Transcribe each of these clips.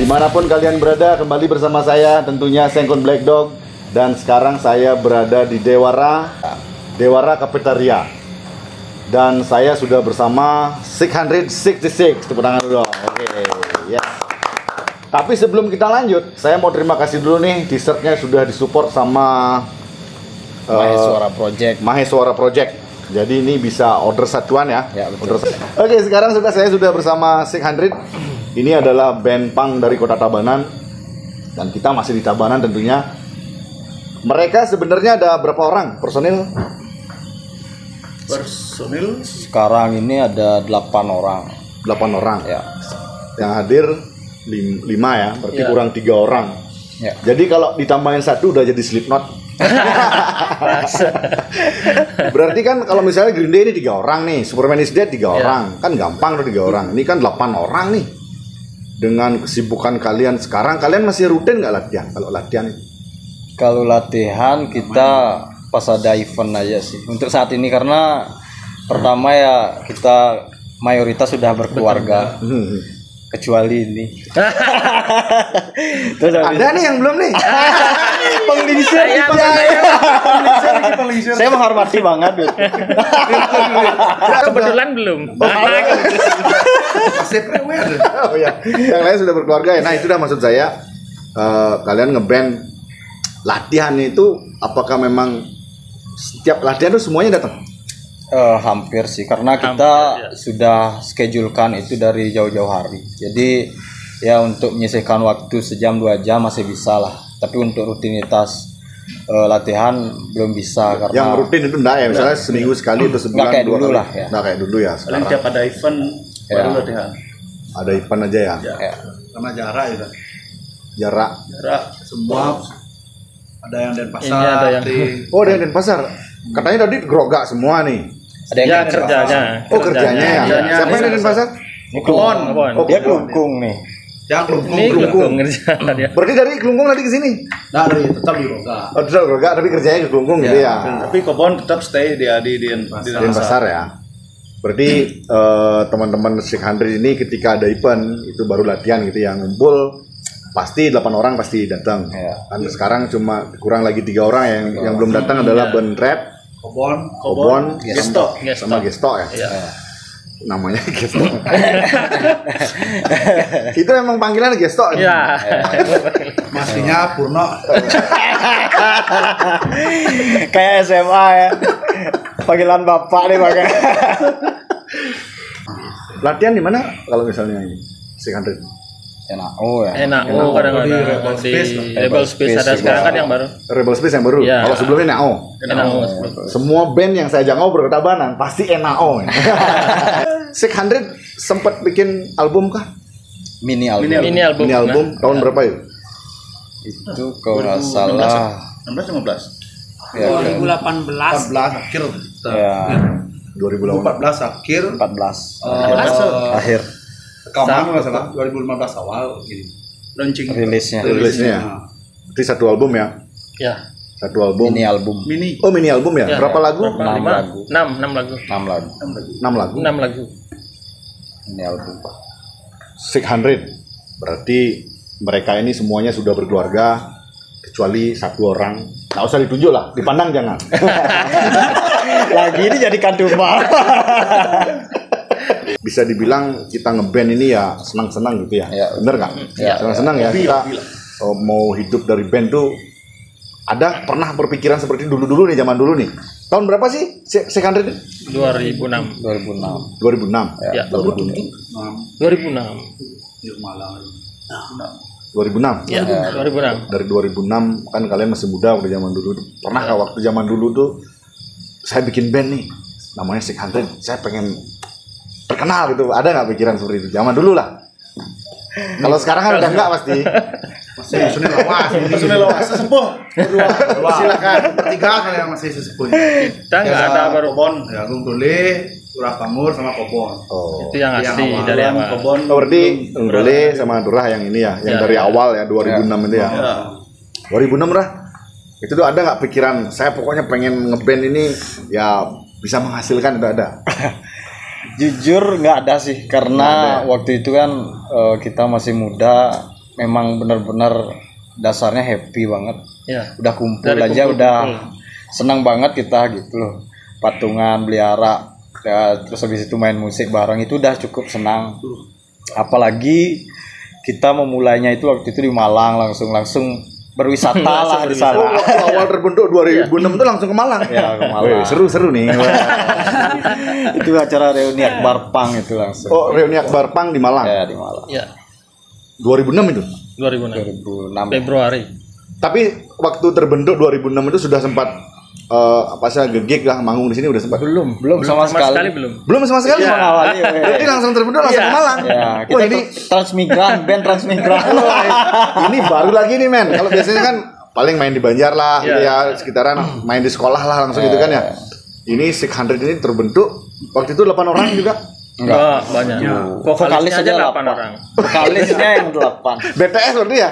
Dimanapun kalian berada, kembali bersama saya tentunya Sengkon Black Dog. Dan sekarang saya berada di Dewara Cafeteria. Dan saya sudah bersama 666. Tepuk tangan dulu dong. Oke, yes. Tapi sebelum kita lanjut, saya mau terima kasih dulu nih, t-shirtnya sudah disupport sama Maheswara Project. Jadi ini bisa order satuan ya. Oke, sekarang saya sudah bersama 600. Ini adalah band punk dari Kota Tabanan. Dan kita masih di Tabanan tentunya. Mereka sebenarnya ada berapa orang personil? Sekarang ini ada 8 orang. 8 orang. Ya. Yang hadir 5 ya, berarti Ya. kurang 3 orang. Ya. Jadi kalau ditambahin 1 udah jadi Slipknot. Berarti kan kalau misalnya Green Day ini 3 orang nih, Superman is Dead 3 orang, kan gampang tuh 3 orang. Ini kan 8 orang nih. Dengan kesibukan kalian sekarang, kalian masih rutin nggak latihan? Kalau latihan itu? Kalau latihan kita pas ada event aja sih. Untuk saat ini karena pertama ya kita mayoritas sudah berkeluarga. Kecuali ini. Ada nih yang belum nih. Saya menghormati banget. Kebetulan belum. Oh ya, yang lain sudah berkeluarga ya. Nah itu dah maksud saya. Kalian ngeband latihan itu apakah memang setiap latihan itu semuanya datang? Hampir sih karena kita sudah schedulekan itu dari jauh-jauh hari. Jadi ya untuk menyisihkan waktu sejam 2 jam masih bisa lah. Tapi untuk rutinitas latihan belum bisa karena Yang rutin itu enggak ya, misalnya seminggu sekali atau sebulan Nggak kayak 2 dulu kali. lah ya. Nggak kayak dulu ya Paling sekarang. tiap ada event baru latihan. Ada event aja ya. ya. Sama jarak juga. Jarak. Jarak semua ada yang Denpasar. Ini ada yang Oh, dari Denpasar. Katanya tadi gerogak semua nih. Ada yang ya di kerjanya. Oh, kerjanya ya. Kerjanya. Siapa yang dari Denpasar? Kebon. Oh, dia Kebon. kelungkung nih. Yang Ini kelungkung kerja dia. Berarti dari Kelungkung nanti ke sini. dari tetap di Roga. Oh, tetap gerogak tapi kerjanya ke Kelungkung gitu ya. Tapi Kebon tetap stay di Denpasar ya. Berarti teman-teman 600 ini ketika ada event itu baru latihan gitu ya, ngumpul pasti 8 orang pasti datang. Ya. Kan sekarang cuma kurang lagi 3 orang yang belum datang adalah band rap, Kobon, Gesto. sama Gesto ya. Iya. Namanya Gesto. Itu emang panggilan Gesto. Iya. Masihnya Purno. Kayak SMA ya. Panggilan bapak nih pakai. Latihan di mana kalau misalnya ini 600? NAO ya. Enak. Oh, kadang-kadang Rebel di Space. Rebel Space ada sekarang kan yang baru. Rebel Space yang baru. Iya. Kalau sebelumnya NAO. Enak. Semua band yang saya jangkau berketabanan pasti NAO. 600 sempat bikin album kah? Mini album. Ini album. Ini album tahun berapa ya? Itu kalau nggak salah 16 15. ya, 2018 14 akhir. ya 2018. 14 akhir. 14 akhir Rekaman nggak salah 2015 awal gini. Launching. rilisnya. Rilisnya. Berarti satu album ya? Ya. Satu album. Mini album Mini. Oh, mini album ya? Ya. Berapa lagu? 6 lagu 6 lagu. 6 lagu 6 lagu. 6 lagu. mini album 600. Berarti mereka ini semuanya sudah berkeluarga kecuali 1 orang. Nggak usah ditunjuk lah, dipandang jangan. lagi ini jadi domba. Bisa dibilang kita ngeband ini ya senang-senang gitu ya. Ya. Bener nggak? Ya. Senang-senang ya. Hobi, Kita hobi lah. mau hidup dari band tuh ada pernah berpikiran seperti dulu-dulu nih, zaman dulu nih. Tahun berapa sih 600? 2006. 2006 2006. Ya. 2006. 2006. Di Malang. 2006. Ya, 2006. Dari 2006 kan kalian masih muda waktu zaman dulu. Pernah nggak waktu zaman dulu tuh saya bikin band nih namanya 600, saya pengen terkenal gitu, ada nggak pikiran seperti itu zaman dulu lah? Kalau sekarang kan udah nggak pasti. Masih personil lawas sesepuh. Berdua. Silakan. Bertiga kalian masih sesepuh. Kita nggak ada baru. Kobon, ya Gung Dole, Durah Pamur sama Kobon. Oh, Itu yang asli Yang dari awalan awal. Kobon. oh berarti Dole sama Durah yang ini ya, yang Ya, dari ya. awal ya 2006 itu ya. Ya. 2006 Rah. Itu tuh ada nggak pikiran saya pokoknya pengen ngeband ini ya bisa menghasilkan, itu ada? Jujur nggak ada sih, karena waktu itu kan kita masih muda, memang benar-benar dasarnya happy banget. Ya. Udah kumpul Dari aja kumpul, udah senang banget kita gitu loh. Patungan, belihara, ya, terus habis itu main musik bareng itu udah cukup senang. Apalagi kita memulainya itu waktu itu di Malang langsung berwisata lah di sana. Oh, waktu awal terbentuk 2006 tuh langsung ke Malang. Ya, ke Malang. Wih, seru-seru nih. Itu acara reuni Akbar Pang itu langsung. Oh, reuni Akbar Pang di Malang. Ya, di Malang. Ya. 2006 itu. 2006 2006. Februari. Tapi waktu terbentuk 2006 itu sudah sempat apa sih gegek lah manggung di sini udah sempat. Belum sama sekali. belum. Belum sama sekali. Iya. Mengawali. Berarti langsung terbentuk langsung ke Malang. Ya, Wah, kita ini Transmigran, band Transmigran. ini baru lagi nih men. Kalau biasanya kan paling main di Banjar lah, Iya. gitu ya sekitaran main di sekolah lah langsung gitu kan ya. Ini 600 ini terbentuk waktu itu 8 orang juga. Enggak banyak. Vokalis Vokalisnya aja aja 8 8 orang. Vokalisnya yang 8. BTS berarti ya.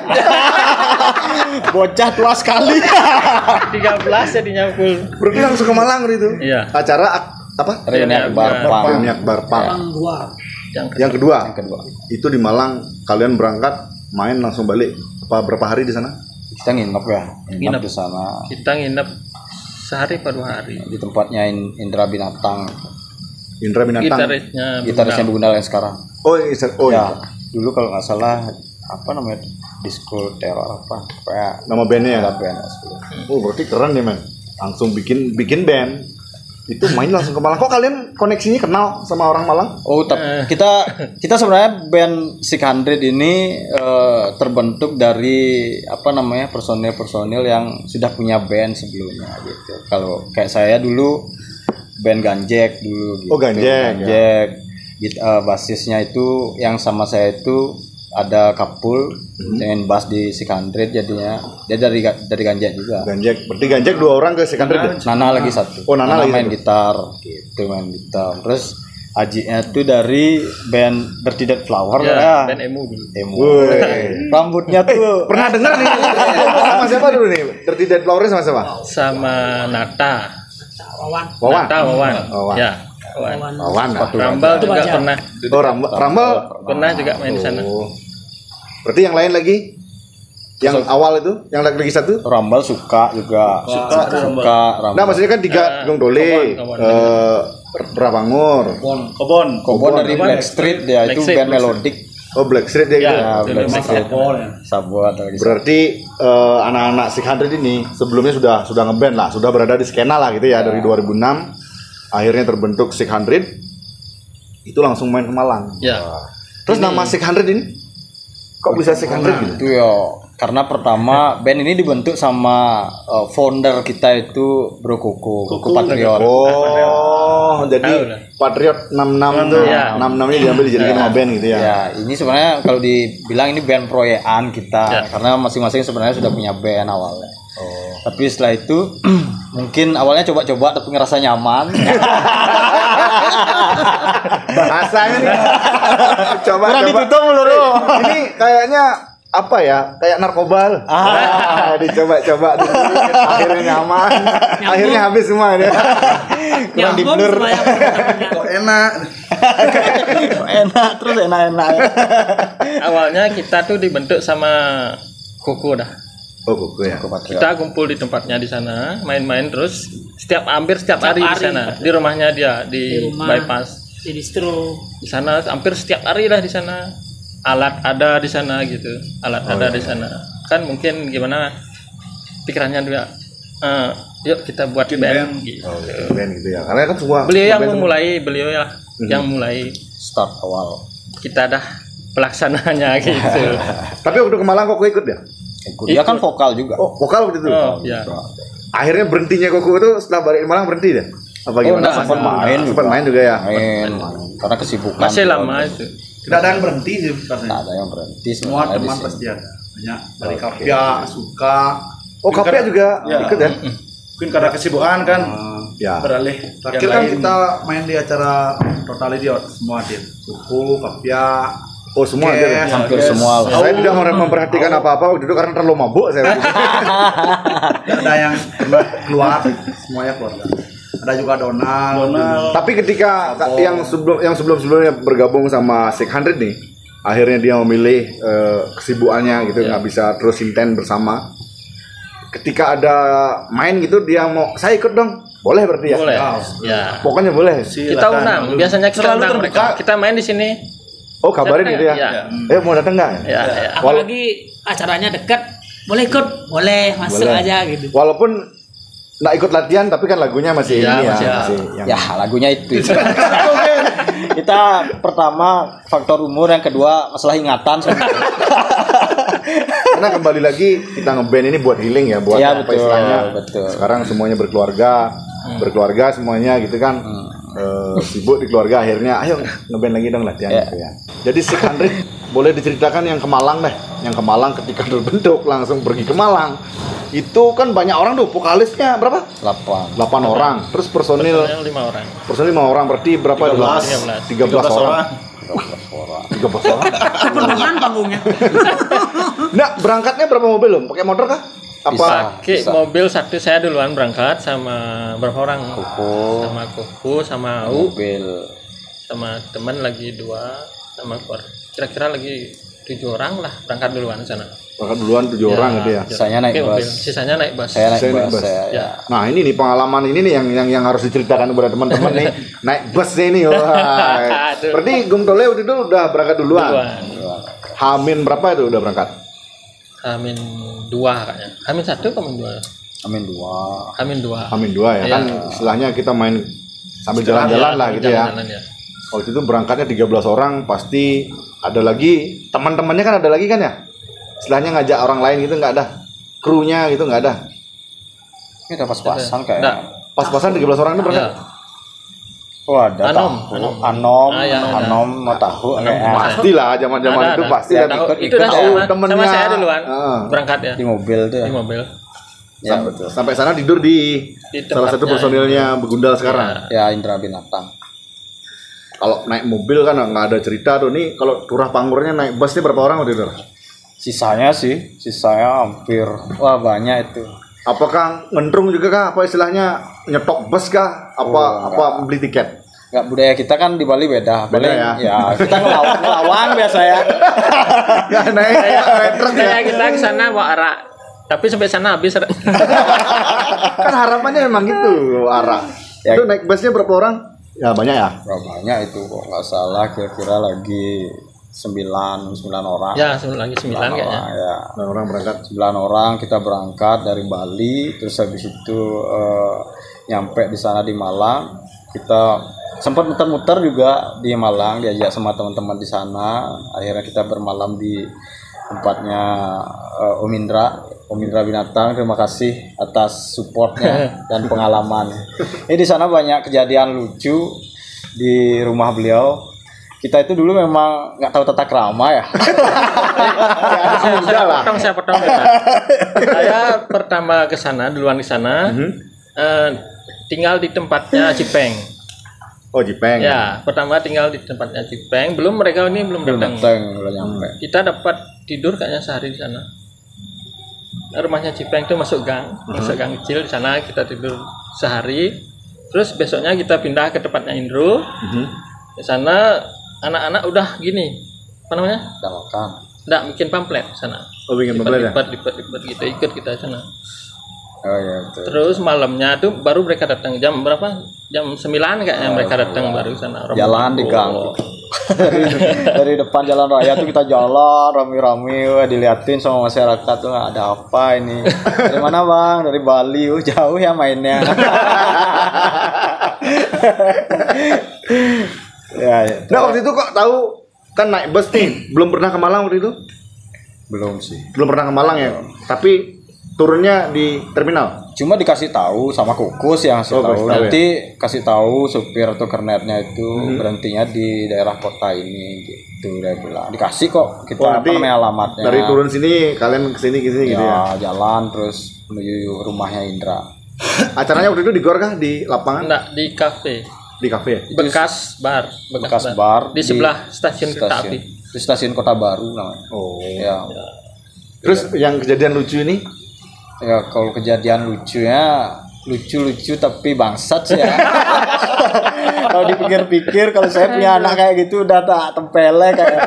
Bocah tua sekali. 13 jadinya full. Berarti langsung ke Malang gitu. Iya. Acara apa? Reuni Akbar Pang. Reuni Akbar Pang. Yang Yang kedua, Kedua. itu di Malang kalian berangkat main langsung balik. Apa berapa hari di sana? Kita nginep ya. Nginep. Di sana kita nginep sehari atau 2 hari. di tempatnya Indra Binatang. Indra Binatang. Gitarisnya Bunda yang sekarang. Oh, oh Ya, dulu kalau nggak salah apa namanya? Disco Terror apa? Kayak nama bandnya ya. ada band. Oh, berarti keren nih men. Langsung bikin band. Itu main langsung ke Malang. Kok kalian koneksinya kenal sama orang Malang? Oh, kita sebenarnya band 600 ini terbentuk dari apa namanya personil yang sudah punya band sebelumnya gitu. Kalau kayak saya dulu band Ganjek dulu. Gitu. Oh, Ganjek, Basisnya itu yang sama saya itu ada Kapul dengan bass di 600 jadinya dia dari Ganjek juga. Ganjek. Berarti Ganjek 2 orang ke 600 ya? Nana lagi satu. Oh, Nana lagi main satu. gitar gitu, main gitar. Terus Aji-nya itu dari band Dirty Dead Flower ya. Band emu dulu. Emo. Woi. Rambutnya tuh Pernah dengar nih? Sama siapa dulu nih? Dirty Dead Flower sama siapa? Sama Nata. Wawan. Nata Wawan. Wawan. Ya. Wawan. Wawan. Rambal juga pernah. Oh, Rambal. Pernah juga main di sana. Oh. Berarti yang lain lagi? Yang awal itu, yang lagi satu? Rambal suka juga. Suka Rambal. Nah, maksudnya kan 3 Gong Dole, Kobon. Brabangur. Kobon dari Blackstreet dia itu Blackstreet, band melodik. Oh, Blackstreet dia Ya, gitu. Ya, dulu Blackstreet. Blackstreet. Sabuat lagi. Berarti anak-anak 600 ini sebelumnya sudah ngeband lah, sudah berada di skena lah gitu ya dari 2006. Akhirnya terbentuk 600. Itu langsung main ke Malang. Ya. Terus nama 600 ini kok bisa 600 gitu? Itu ya karena pertama band ini dibentuk sama founder kita itu Bro Kuku Patriot. Oh, jadi Tahu lah. Patriot 66 tuh. Iya. 66 ini diambil dijadikan nama band gitu ya. Ya, ini sebenarnya kalau dibilang ini band proyekan kita Ya. karena masing-masing sebenarnya sudah punya band awalnya. Tapi setelah itu mungkin awalnya coba-coba tapi ngerasa nyaman. Bahasanya nih. Coba Kurang coba. ditutup mulu. Ini kayaknya apa ya? Kayak narkoba. Dicoba-coba dulu, akhirnya nyaman. Akhirnya habis semua dia. Kurang di blur. Kok enak. Enak terus enak-enak. Awalnya kita tuh dibentuk sama Kuku dah. Oh, kuku ya. Kita kumpul di tempatnya di sana, main-main terus hampir setiap hari di sana, di rumahnya dia di bypass. Di distro. Di sana hampir setiap hari lah di sana. Alat ada di sana gitu. Di sana. Kan mungkin gimana pikirannya juga yuk kita buat band gitu. Oh, band gitu ya. Karena kan semua Beliau yang band memulai, beliau ya yang mulai. Start awal. Kita dah pelaksananya gitu. Tapi waktu ke Malang kok ikut ya? Dia kan vokal juga. Oh, vokal waktu itu. Oh, ya. Akhirnya berhentinya Koko itu setelah balik ke Malang berhenti deh. Apa gimana? enggak, sempat main Sempat juga. main juga ya. Main. Karena kesibukan. Masih juga. lama itu. Tidak ada yang berhenti sih Tak katanya. ada yang berhenti Semua sebenarnya di teman sini. pasti ada. Banyak dari Kapia, Suka. Oh, Kapia juga Ya. ikut ya? Mungkin karena kesibukan kan Ya. beralih. Terakhir kan kita main di acara Total Idiot semua hadir. Suku, Kapia, Oh, semua ada ya? Hampir semua lah. Saya tidak memperhatikan apa-apa waktu itu karena terlalu mabuk saya. waktu itu. Tidak ada yang pernah keluar, semuanya keluarga. Ada juga Donald. Tapi ketika yang sebelumnya bergabung sama 600 nih, akhirnya dia memilih kesibukannya gitu, nggak bisa terus intent bersama. Ketika ada main gitu dia mau, saya ikut dong, boleh berarti ya? Boleh. Oh, Ya. Pokoknya boleh. Kita undang. Biasanya kita Selalu undang terbuka. mereka. Kita main di sini. Oh kabarin gitu ya? Iya. Mau datang nggak? Ya, ya. Apalagi acaranya dekat, boleh ikut, boleh masuk Boleh. aja gitu. Walaupun nggak ikut latihan tapi kan lagunya masih Ya, ini ya, masih. masih yang Ya lagunya itu. Kita pertama faktor umur, yang kedua masalah ingatan. karena kembali lagi kita ngeband ini buat healing ya, buat Iya, apa betul, istilahnya. betul. Sekarang semuanya berkeluarga semuanya gitu kan. Sibuk di keluarga, akhirnya ayo ngeband lagi dong latihan Ya. gitu ya. Jadi Sick Handrit boleh diceritakan yang ke Malang deh. Yang ke Malang ketika terbentuk langsung pergi ke Malang. Itu kan banyak orang tuh, vokalisnya berapa? 8. 8 orang. Terus personil Personil 5 orang. 5 orang, berarti berapa? 13 orang. 13 orang. Penuhan panggungnya. Nah, berangkatnya berapa mobil loh? Pakai motor kah? Apa? Pakai mobil satu, saya duluan berangkat sama berapa orang? Kuku, Sama Kuku, sama Au, mobil. sama teman lagi 2, sama keluarga. Kira-kira lagi 7 orang lah berangkat duluan ke sana. Berangkat duluan 7 orang gitu ya. Sisanya naik Pakai mobil. bus. Sisanya naik bus. Saya naik Saya naik bus. bus. Saya, Ya. Nah, ini nih pengalaman ini nih yang harus diceritakan kepada teman-teman nih. Naik bus ini. Wah. Aduh. Berarti Gung Tole waktu itu udah berangkat duluan. Duluan. Hamin berapa itu udah berangkat? Amin 2 kayaknya. Amin 1 apa Amin 2? Amin 2. Amin 2. Hamin 2 ya. Iya. Kan istilahnya kita main sambil jalan-jalan lah gitu ya. Jalan-jalan ya. Waktu itu berangkatnya 13 orang, pasti ada lagi teman-temannya kan, ada lagi kan ya? Istilahnya ngajak orang lain gitu nggak ada? Krunya gitu nggak ada? Ini udah pas-pasan Nggak. kayaknya. Pas-pasan 13 orang itu berangkat? Ya. Oh ada Anom, tahu. Anom. Anom, Ah, ya, ada. Anom mau tahu kayaknya. Pasti lah, zaman-zaman Ada, itu ada. pasti Ya, ada. Tahu, ikut- itu dah tahu sama temennya. saya duluan Ah. berangkat ya Di mobil tuh. di mobil. Ya betul. Sampai sana tidur di Di salah satu tempatnya. personilnya Begundal sekarang. Ya Indra Binatang. Kalau naik mobil kan nggak ada cerita tuh nih. Kalau turah panggurnya naik busnya berapa orang waktu itu? Sisanya hampir banyak itu. Apakah ngentrung juga kah? Apa istilahnya nyetok bus kah? Apa beli tiket? Enggak, budaya kita kan di Bali beda. Beda Bali, ya? kita ngelawang biasa ya. Nggak naik truk ya? Kayak kita ke sana bawa arak, tapi sampai sana habis. Kan harapannya memang gitu arah. Ya. Itu naik busnya berapa orang? Ya banyak ya. Banyak itu kok nggak salah, kira-kira lagi 9 orang. Ya, lagi 9 kayaknya. Orang, ya. 9 orang berangkat. 9 orang kita berangkat dari Bali, terus habis itu nyampe di sana di Malang. Kita sempat muter-muter juga di Malang, diajak sama teman-teman di sana. Akhirnya kita bermalam di tempatnya Om Indra Binatang. Terima kasih atas supportnya dan pengalaman. Ini di sana banyak kejadian lucu di rumah beliau. Kita itu dulu memang nggak tahu tata krama ya. Saya potong. Saya pertama ke sana, duluan ke sana. Tinggal di tempatnya Cipeng. Oh Jipeng. Ya, pertama tinggal di tempatnya Cipeng. Mereka ini belum datang. Belum nyampe. Kita dapat tidur kayaknya sehari di sana. Rumahnya Cipeng itu masuk gang kecil di sana kita tidur sehari. Terus besoknya kita pindah ke tempatnya Indro. Di sana anak-anak udah gini, apa namanya? Udah makan. Nggak bikin pamflet di sana. Oh bikin pamflet ya? Lipat gitu, ikut kita di sana. Oh iya betul. Terus malamnya tuh baru mereka datang jam berapa? Jam 9 kayaknya mereka datang baru ke sana. Jalan di gang. dari depan jalan raya tuh kita jalan rame-rame, wah, diliatin sama masyarakat tuh ada apa ini. Dari mana bang? Dari Bali. Jauh ya mainnya. ya. Nah waktu itu kok tahu kan naik bus nih, belum pernah ke Malang waktu itu? Belum sih. Belum pernah ke Malang ya? Tapi turunnya di terminal? Cuma dikasih tahu sama Kukus yang Oh, kasih tahu. kasih tahu Nanti kasih tahu supir atau kernetnya itu berhentinya di daerah kota ini gitu dia bilang. Dikasih kok kita Oh, apa nanti namanya alamatnya. dari turun sini kalian kesini gitu ya? ya, jalan terus menuju rumahnya Indra. Acaranya waktu itu di gor kah? Di lapangan? Enggak, di kafe. Di kafe ya? Bekas bar. Bar Di sebelah stasiun kereta api. Di stasiun Kota Baru namanya. Oh. Ya. Terus yang kejadian lucu ini? Ya kalau kejadian lucunya lucu-lucu tapi bangsat sih ya. Kalau dipikir-pikir kalau saya punya anak kayak gitu udah tak tempelek kayak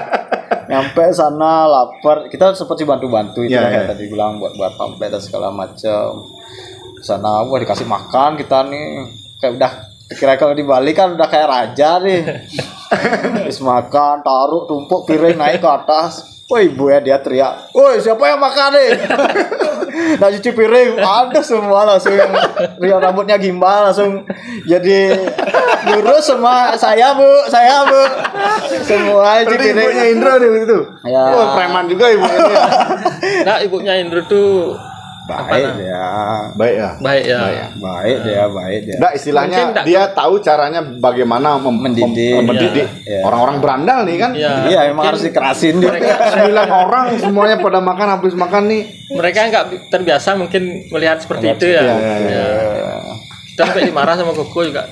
Nyampe sana lapar, kita sempat bantu-bantu itu Iya, kayak iya. tadi bilang buat pamflet dan segala macam. Sana wah dikasih makan kita nih, kayak udah kira kalau di Bali kan udah kayak raja nih. Habis makan, taruh tumpuk piring naik ke atas. Woi ibu ya dia teriak, woi siapa yang makan nih? Nah cuci piring ada semua langsung yang rambutnya gimbal langsung jadi lurus semua saya bu semua cuci Berarti piring. ibunya Indro nih begitu. Ya. Wah, preman juga ibunya dia. Nah, ibunya Indro tuh Baik dia, Baik ya. baik ya. baik dia. Nah, istilahnya Mungkin nggak- dia tahu caranya bagaimana Mendidik. mendidik Iya. orang-orang berandal nih kan. Iya. Iya emang Mungkin harus dikerasin dia. 9 orang semuanya pada makan habis makan nih. mereka nggak terbiasa mungkin melihat seperti itu ya. Iya, iya, iya. Ya. Kita sampai dimarah sama Koko juga.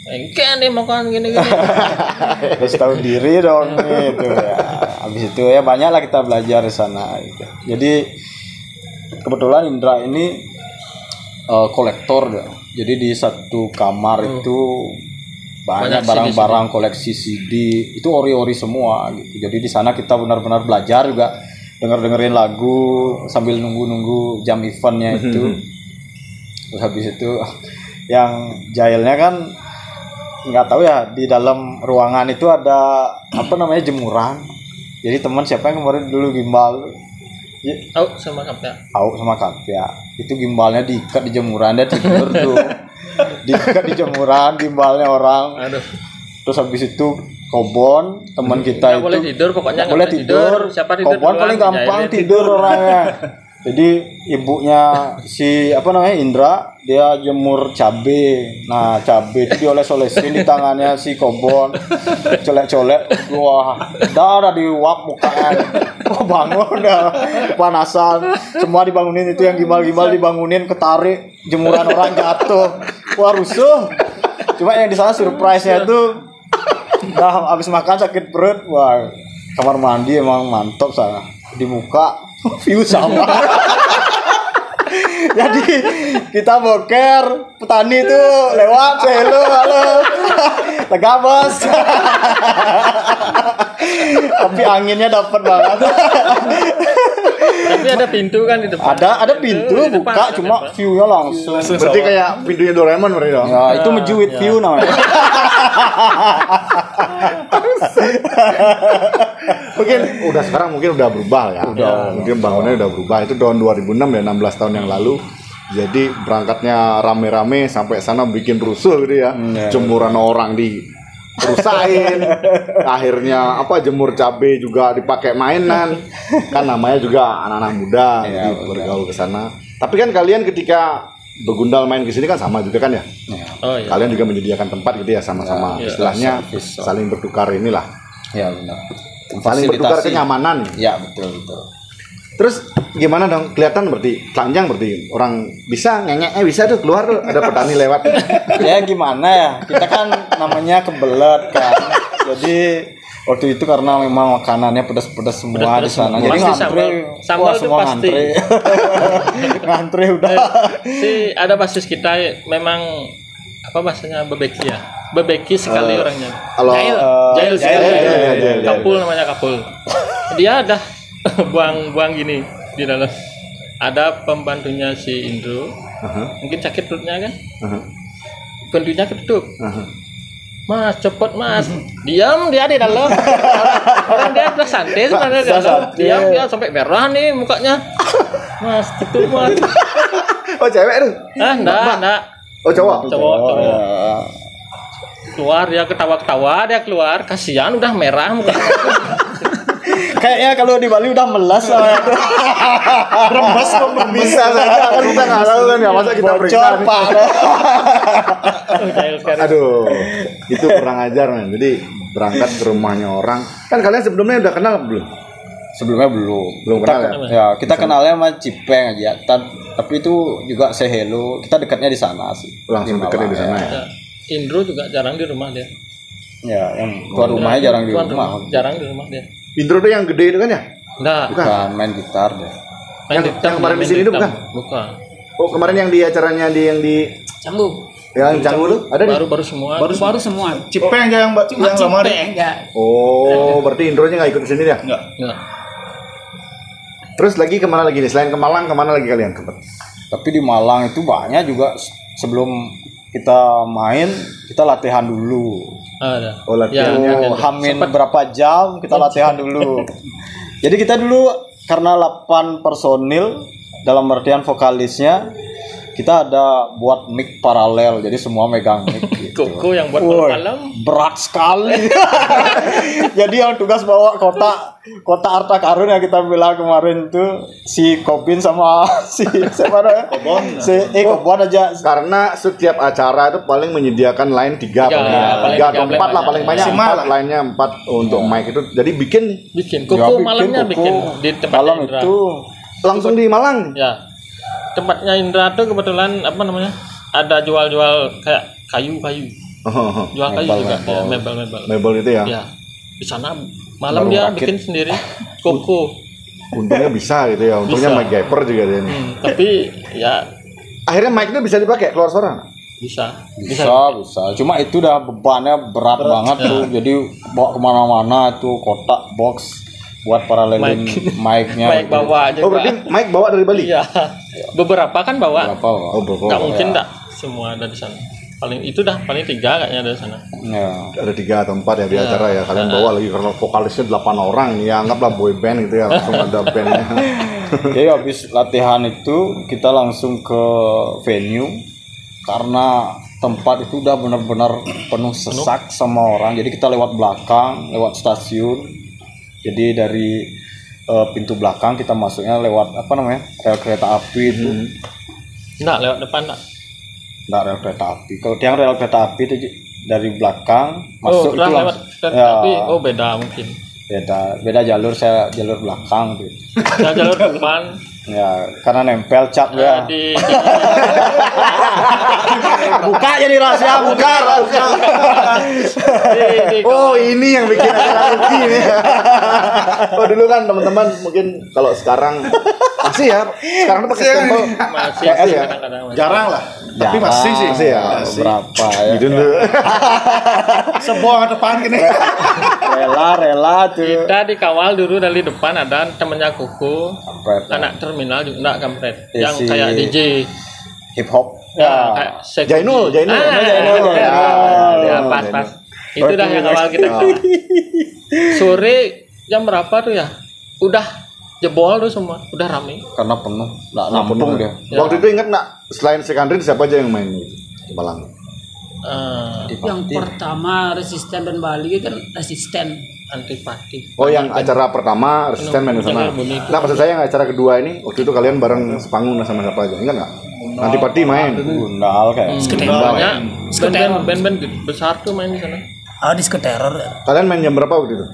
Engke nih makan gini-gini. Terus tahu diri dong gitu ya. Habis itu ya banyak lah kita belajar di sana gitu. Jadi kebetulan Indra ini kolektor dia. Jadi di satu kamar itu banyak Banyak barang-barang koleksi CD itu ori-ori semua gitu. Jadi di sana kita benar-benar belajar juga denger-dengerin lagu sambil nunggu-nunggu jam eventnya itu. Terus habis itu yang jahilnya kan nggak tahu ya di dalam ruangan itu ada apa namanya jemuran. Jadi teman siapa yang kemarin dulu gimbal Tahu sama apa? Au sama Kapia itu gimbalnya diikat di jemuran dia tidur tuh diikat di jemuran gimbalnya orang. Aduh. Terus habis itu Kobon teman kita Nggak itu boleh tidur, pokoknya nggak nggak boleh boleh tidur. Siapa tidur Kobon duluan, paling gampang dijailin. tidur orangnya. Jadi ibunya si apa namanya Indra dia jemur cabe. Nah cabe itu dioles-olesin di tangannya si Kobon, colek-colek. Wah, udah diuap mukanya. Wah bangun dah, panasan. Semua dibangunin itu yang gimbal-gimbal dibangunin, ketarik jemuran orang jatuh. Wah rusuh. Cuma yang di sana surprise-nya tuh, dah habis makan sakit perut. Wah kamar mandi emang mantap sana. Di muka view sama. Jadi kita boker, petani tuh lewat, halo, lega bos. Tapi anginnya dapat banget. Tapi ada pintu kan di depan. Ada pintu Di depan, buka, di cuma depan. view-nya langsung. Berarti kayak pintunya Doraemon berarti dong. Ya itu menjuit view namanya. Mungkin udah sekarang mungkin udah berubah ya. Mungkin bangunnya udah berubah. Itu tahun 2006 ya, 16 tahun yang lalu. Jadi berangkatnya rame-rame sampai sana bikin rusuh gitu ya. Jemuran orang rusain. Akhirnya apa jemur cabai juga dipakai mainan. Kan namanya juga anak-anak muda Iya, gitu, bergaul ke sana. Tapi kan kalian ketika begundal main ke sini kan sama juga kan ya? Oh iya. Kalian juga menyediakan tempat gitu ya sama-sama. Iya, Istilahnya service. saling bertukar inilah. Ya benar. Saling bertukar Fasilitasi. kenyamanan. Ya betul. Terus gimana dong? Kelihatan berarti telanjang berarti orang bisa ngengek bisa tuh keluar tuh ada petani lewat. Ya gimana ya, kita kan namanya kebelet kan. Jadi waktu itu karena memang makanannya pedas-pedas semua di sana. Jadi Pasti ngantri, sambal wah tuh semua pasti. ngantri. Ngantri udah. Si ada basis kita memang apa bahasanya bebeki ya. Bebeki sekali orangnya. Kalau Jail sekali. jail. Kapul namanya kapul. Dia ada buang gini di dalam. Ada pembantunya si Indro. Mungkin sakit perutnya kan. Pintunya ketutup. Mas, cepet mas. Diam dia di dalam. Orang dia udah santai sebenarnya di dalam. Diam dia sampai merah nih mukanya. Mas, tutup mas. oh cewek tuh. Enggak. Oh cowok. Cowok. Ya. Keluar dia ketawa-ketawa dia keluar. Kasihan udah merah mukanya. Kayaknya kalau di Bali udah melas lah. Remes kok bisa saja kan kita nggak tahu kan ya masa kita periksa. Bocor nih. pak. Jail sekali. Aduh, itu kurang ajar man. Jadi berangkat ke rumahnya orang. Kan kalian sebelumnya udah kenal belum? Sebelumnya belum. Belum Kita- kenal ya? Ya, kita kenalnya sama Cipeng aja. Tapi itu juga say hello. Kita dekatnya di sana sih. Langsung dekatnya di sana ya. Ya, Indro juga jarang di rumah dia. Ya, yang tuan rumahnya jarang di Tuan rumah. Jarang di rumah dia. Indro tuh yang gede itu kan ya? Enggak. Bukan main gitar deh. Main Yang diktam, kemarin di main sini itu diktam. bukan? Bukan. Oh kemarin yang di acaranya yang di Cambung. Yang Canggu tuh ada nih. Baru semua. Baru semua. Cipeng aja yang Cuma lama deh. Cipeng ya. Oh, berarti Indronya nggak ikut ke sini ya? Enggak. Nah, Terus lagi kemana lagi nih? Selain ke Malang, kemana lagi kalian? Tapi di Malang itu banyak juga sebelum kita main kita latihan dulu. ada. Oh, latihan. Ya, Oh, hamin berapa jam kita latihan dulu. Jadi kita dulu karena 8 personil dalam artian vokalisnya kita ada buat mic paralel, jadi semua megang mic gitu. Koko yang buat Woi, malam. berat sekali. Jadi yang tugas bawa kotak harta karun yang kita bilang kemarin tuh si Kopin sama si siapa namanya? Kobon. Kobon aja. Karena setiap acara itu paling menyediakan line 3 Tiga, paling ya, paling 3 atau tiga 4 lah paling paling banyak maksimal 4 line-nya 4 untuk mic itu. Jadi bikin Bikin Ya, Koko malamnya Koko. bikin di tempat malam Indra. itu langsung di Malang. Ya. Tempatnya Indra tuh kebetulan apa namanya? Ada jual-jual kayak kayu. Jual kayu juga ya, mebel. Mebel itu ya. Ya. Di sana malam Baru dia rakit. bikin sendiri Koko. Untungnya bisa gitu ya. Untungnya Bisa. mic Gaper juga dia nih. Tapi ya Akhirnya mic-nya bisa dipakai keluar suara. bisa. bisa. Cuma itu udah bebannya berat banget tuh. Jadi bawa kemana-mana tuh kotak box buat paralelin mic-nya. Baik bawa aja. Oh, berarti mic bawa dari Bali. Iya. Beberapa kan bawa. Berapa? Oh, bawa. Nggak mungkin dah semua ada di sana. Paling 3 kayaknya dari sana. Ya. Ada 3 atau 4 ya di acara ya. Kalian bawa lagi karena vokalisnya 8 orang. Ya anggaplah boy band gitu ya. Langsung ada bandnya. Jadi habis latihan itu kita langsung ke venue karena tempat itu udah benar-benar penuh sesak sama orang. Jadi kita lewat belakang, lewat stasiun. Jadi dari pintu belakang kita masuknya lewat apa namanya? Rel kereta api itu. Nggak lewat depan nggak. Nggak rel kereta api. Kalau yang rel kereta api itu dari belakang Oh, masuk itu lewat langsung. kereta Ya, api. Oh beda mungkin. beda jalur, saya jalur belakang gitu. Saya jalur depan. Ya, karena nempel cap ya. Di Buka jadi rahasia, buka. Oh, ini yang bikin acara Ruki ini. Oh, dulu kan teman-teman mungkin kalau sekarang masih ya. Sekarang tuh pakai stempel. masih PS ya. kadang-kadang masih. Jarang lah. Tapi Jarang. masih sih. Masih ya. Berapa ya? Gitu dulu. Sebuah ke depan gini. Rela tuh. Kita dikawal dulu dari depan ada temennya Koko, Kampret. anak terminal juga enggak kampret, Ya, yang si- kayak DJ. Hip hop. Ya, kayak Sekuji. Jainul. Ah, Jainul. ya, pas. Itu dah yang awal kita. Sore jam berapa tuh ya? Udah jebol tuh semua, udah rame. Karena penuh. Nggak nampung dia. Ya. Waktu itu ingat nggak selain Sekandrin siapa aja yang main di Malang? Yang pertama Resisten dan Bali kan Resisten. Antipati. Oh, yang acara pertama Resisten main di sana. Nah, maksud saya yang acara kedua ini waktu itu kalian bareng sepanggung sama siapa aja? Ingat nggak? Antipati main. Gundal kayak. Banyak Skuteror. band-band besar tuh main di sana. Disco Terror. Kalian main jam berapa waktu itu?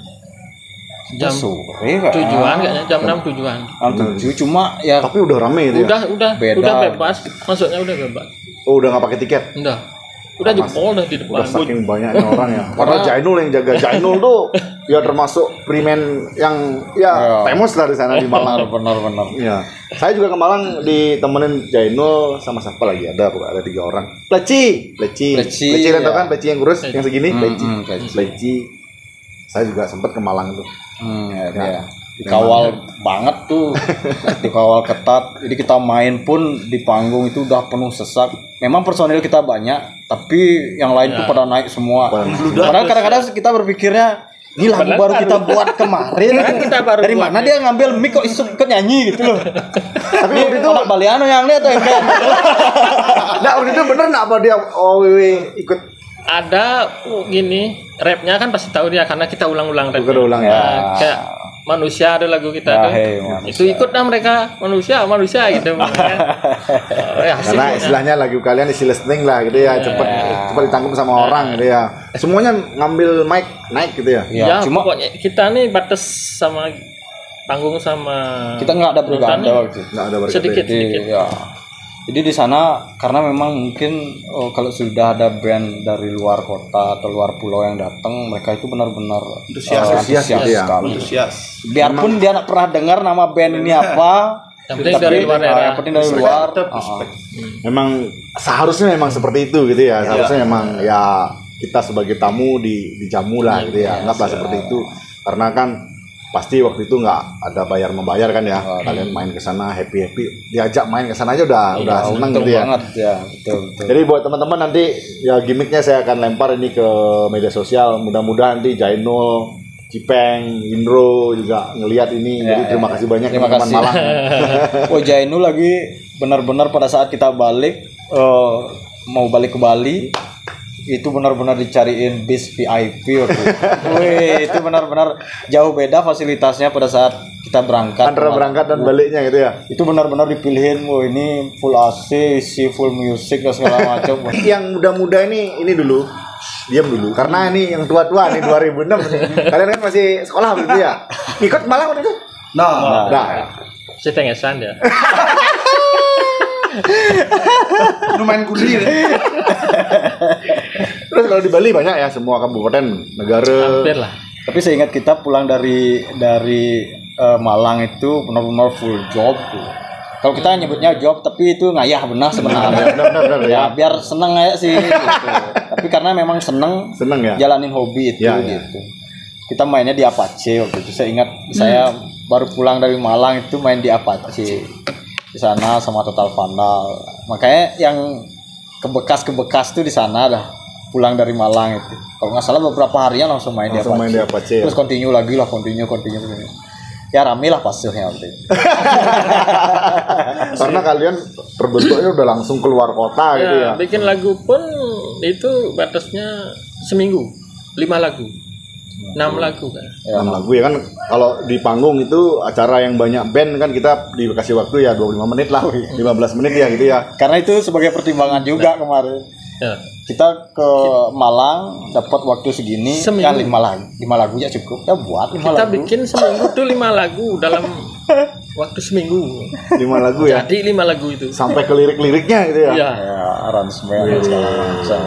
Jam sore kayak. tujuan kayaknya, jam 6 tujuan. Jam 7 cuma ya Tapi udah rame itu ya. Udah Beda. bebas, maksudnya udah bebas. Oh, udah nggak pakai tiket. Udah jebol dah di depan. Udah saking banyaknya orang ya. Karena Jainul yang jaga. Jainul tuh ya termasuk preman yang ya famous lah di sana di Malang. benar. Iya. Saya juga ke Malang ditemenin Jainul sama siapa lagi ada pokoknya ada 3 orang. Pleci kan tau kan Pleci yang kurus yang segini Pleci. Pleci. Saya juga sempat ke Malang tuh. Ya. Dikawal banget tuh. Dikawal ketat. Jadi kita main pun di panggung itu udah penuh sesak. Memang personil kita banyak, tapi yang lain tuh pada naik semua. Padahal kadang-kadang kita berpikirnya ini lagu baru kita buat kemarin. Dari mana dia ngambil mic kok ikut nyanyi gitu loh. Tapi waktu itu Anak Baliano yang lihat tuh yang kayak nah waktu itu bener nggak apa dia ikut Ada gini, rapnya kan pasti tahu dia karena kita ulang-ulang rap. Udah ulang ya. Kayak manusia ada lagu kita Ya, tuh. hey, manusia. Itu ikut dah mereka manusia gitu. Asik karena ya. istilahnya lagu kalian isi listening lah gitu ya cepet ditangkap sama orang gitu ya. Semuanya ngambil mic naik gitu ya. Ya, cuma pokoknya kita nih batas sama panggung sama kita nggak ada brigade waktu itu. Nggak ada berkata. sedikit. Ya. Jadi di sana karena memang mungkin kalau sudah ada band dari luar kota atau luar pulau yang datang, mereka itu benar-benar Antusias gitu ya. sekali. Antusias. Biarpun dia nggak pernah dengar nama band ini apa, Yang penting dari luar daerah. Yang penting dari luar. Memang seharusnya memang seperti itu gitu ya. Seharusnya memang ya kita sebagai tamu dijamu lah gitu ya. Anggaplah seperti itu. Karena kan pasti waktu itu nggak ada bayar membayar kan ya. Kalian main ke sana happy, diajak main ke sana aja udah senang gitu ya. Banget ya, betul. Jadi buat teman-teman nanti ya gimmicknya saya akan lempar ini ke media sosial. Mudah-mudahan nanti Jainul, Cipeng, Indro juga ngelihat ini. Jadi terima kasih banyak teman-teman Malang. Oh, Jainul lagi benar-benar pada saat kita balik mau balik ke Bali itu benar-benar dicariin bis VIP waktu itu. Wih, itu benar-benar jauh beda fasilitasnya pada saat kita berangkat. Antara berangkat dan baliknya gitu ya. Itu benar-benar dipilihin, wah ini full AC, isi full music dan segala macam. Yang muda-muda ini dulu. Diam dulu karena ini yang tua-tua nih 2006 nih. Kalian kan masih sekolah begitu ya. Ikut Malang waktu itu? Nah, Si tengesan ya. lu main kuli deh. Terus kalau di Bali banyak ya semua kabupaten, negara. Hampir lah. Tapi saya ingat kita pulang dari Malang itu benar-benar full job tuh. Kalau kita nyebutnya job, tapi itu ngayah benar sebenarnya. Benar Ya, ya. biar seneng aja sih. Gitu. Tapi karena memang seneng Ya. jalanin hobi itu Ya. gitu. Kita mainnya di Apache waktu itu. Saya ingat saya baru pulang dari Malang itu main di Apache. Di sana sama Total Vandal. Makanya yang kebekas tuh di sana dah. Pulang dari Malang itu. Kalau nggak salah beberapa harian langsung main Langsung main di Apache. Terus continue lagi lah, continue. Ya rame lah pasirnya waktu itu. Karena kalian terbentuknya udah langsung keluar kota gitu ya. Bikin lagu pun itu batasnya seminggu 5 lagu 6 lagu kan. 6 lagu ya kan. Kalau di panggung itu acara yang banyak band kan kita dikasih waktu ya 25 menit lah, 15 menit ya gitu ya. Karena itu sebagai pertimbangan juga kemarin. Ya. Kita ke Malang dapat waktu segini, Seminggu. kan 5 lagu ya cukup. Ya buat 5 Kita lagu. bikin seminggu tuh 5 lagu dalam waktu seminggu. 5 lagu ya. Jadi 5 lagu itu. Sampai ke lirik-liriknya gitu ya. Ya. Ya, aransemen dan segala macam.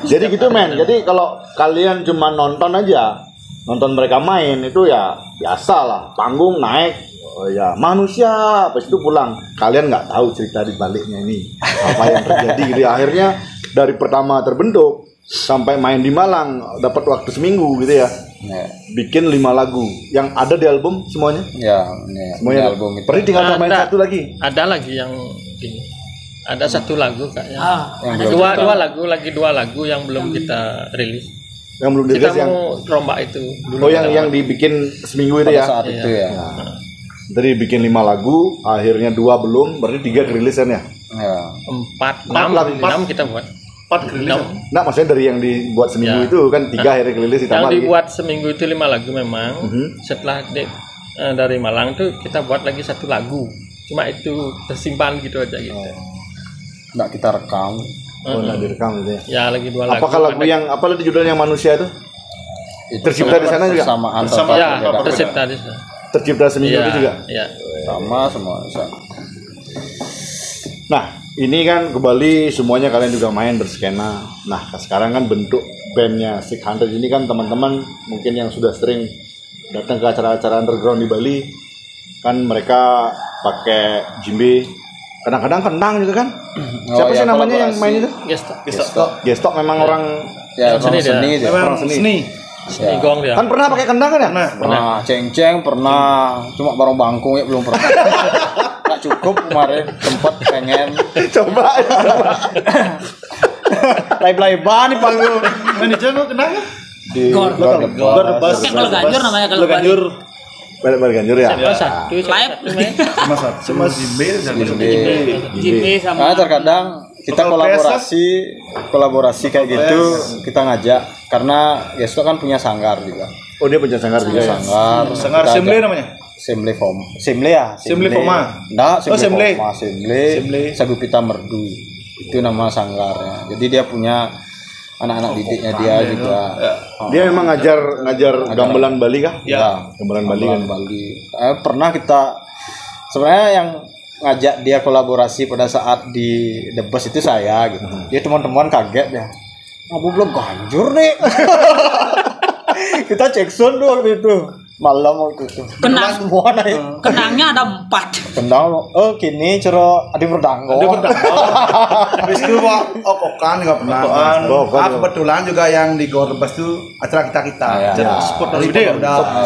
Jadi gitu men. Jadi kalau kalian cuma nonton aja, nonton mereka main itu ya biasa lah. Panggung naik, oh ya manusia, habis itu pulang. Kalian nggak tahu cerita di baliknya ini apa yang terjadi gitu. Ya. Akhirnya dari pertama terbentuk sampai main di Malang dapat waktu seminggu gitu ya. Ya, Bikin 5 lagu yang ada di album semuanya. ini Semuanya album itu. Berarti tinggal tambahin Ada. satu lagi. Ada lagi yang ini. Ada satu lagu kayaknya. Yang Dua lagu yang belum kita rilis. Yang belum Kita dirilis yang mau rombak itu dulu. oh yang dibikin seminggu itu Pada ya. saat itu ya. Tadi bikin 5 lagu, akhirnya 2 belum, berarti 3 dirilisan ya. Ya. 4, lah, 6 kita buat. 4 rilis. Nah, maksudnya dari yang dibuat seminggu Ya. itu kan 3 akhirnya rilis Yang ditambah lagi. dibuat seminggu itu 5 lagu memang. Setelah dari Malang tuh kita buat lagi 1 lagu. Cuma itu tersimpan gitu aja gitu. Nggak kita rekam. Oh, nah direkam gitu ya. Ya lagi 2 lagu. Apakah lagu yang apa tadi judulnya manusia itu? Itu Tercipta di sana juga? Persamaan Bersama- total Ya, perbedaan. tercipta di sana. Tercipta seminggu Iya, itu juga. iya. Sama semua. Nah, ini kan ke Bali semuanya kalian juga main berskena. Nah, sekarang kan bentuk bandnya Sick Hunter ini kan teman-teman mungkin yang sudah sering datang ke acara-acara underground di Bali kan mereka pakai djembe, kadang-kadang kendang juga kan. Siapa sih ya, namanya yang kolaborasi. main itu? Gestok. Gestok memang orang Ya, Yang seni seni dia. Memang Orang seni. seni. Seni gong dia. kan pernah pakai kendang kan ya? Pernah ceng-ceng, pernah cuma bareng bangkung ya belum pernah. Nggak cukup kemarin tempat pengen Coba. live-livean di panggung Manajer lu kenal nggak? di Gor. Gor Debas. Kan kalau ganjur namanya kalau Kalau ganjur Balik Ganjur ya. Siapa satu Live. sama Jimbe dan Jimmy sama Nah, terkadang kita Kalau kolaborasi kayak gitu kita ngajak karena Gestok kan punya sanggar juga. Oh, dia punya sanggar juga ya. Sangar Kita Semble ajak. namanya. Semble Fom. Semble ya? Semble Foma. Nah, Oh, Semble. Foma, Semble. Sagupita Merdu. Itu nama sanggarnya. Jadi dia punya anak-anak didiknya dia juga. Dia memang ngajar gamelan Bali kah? Ya. Gamelan Bali kan. Bali. Pernah kita sebenarnya yang ngajak dia kolaborasi pada saat di The Bus itu saya gitu. Dia teman-teman kaget ya. Ngabu belum ganjur nih. Kita cek sound tuh waktu itu. malam waktu itu. Kenang. Semua naik. Kenangnya ada 4. Kendang kini cero adi berdanggo. Habis itu okokan nggak pernah. Kebetulan juga yang di Gor Rebes itu acara kita. Sport Orwide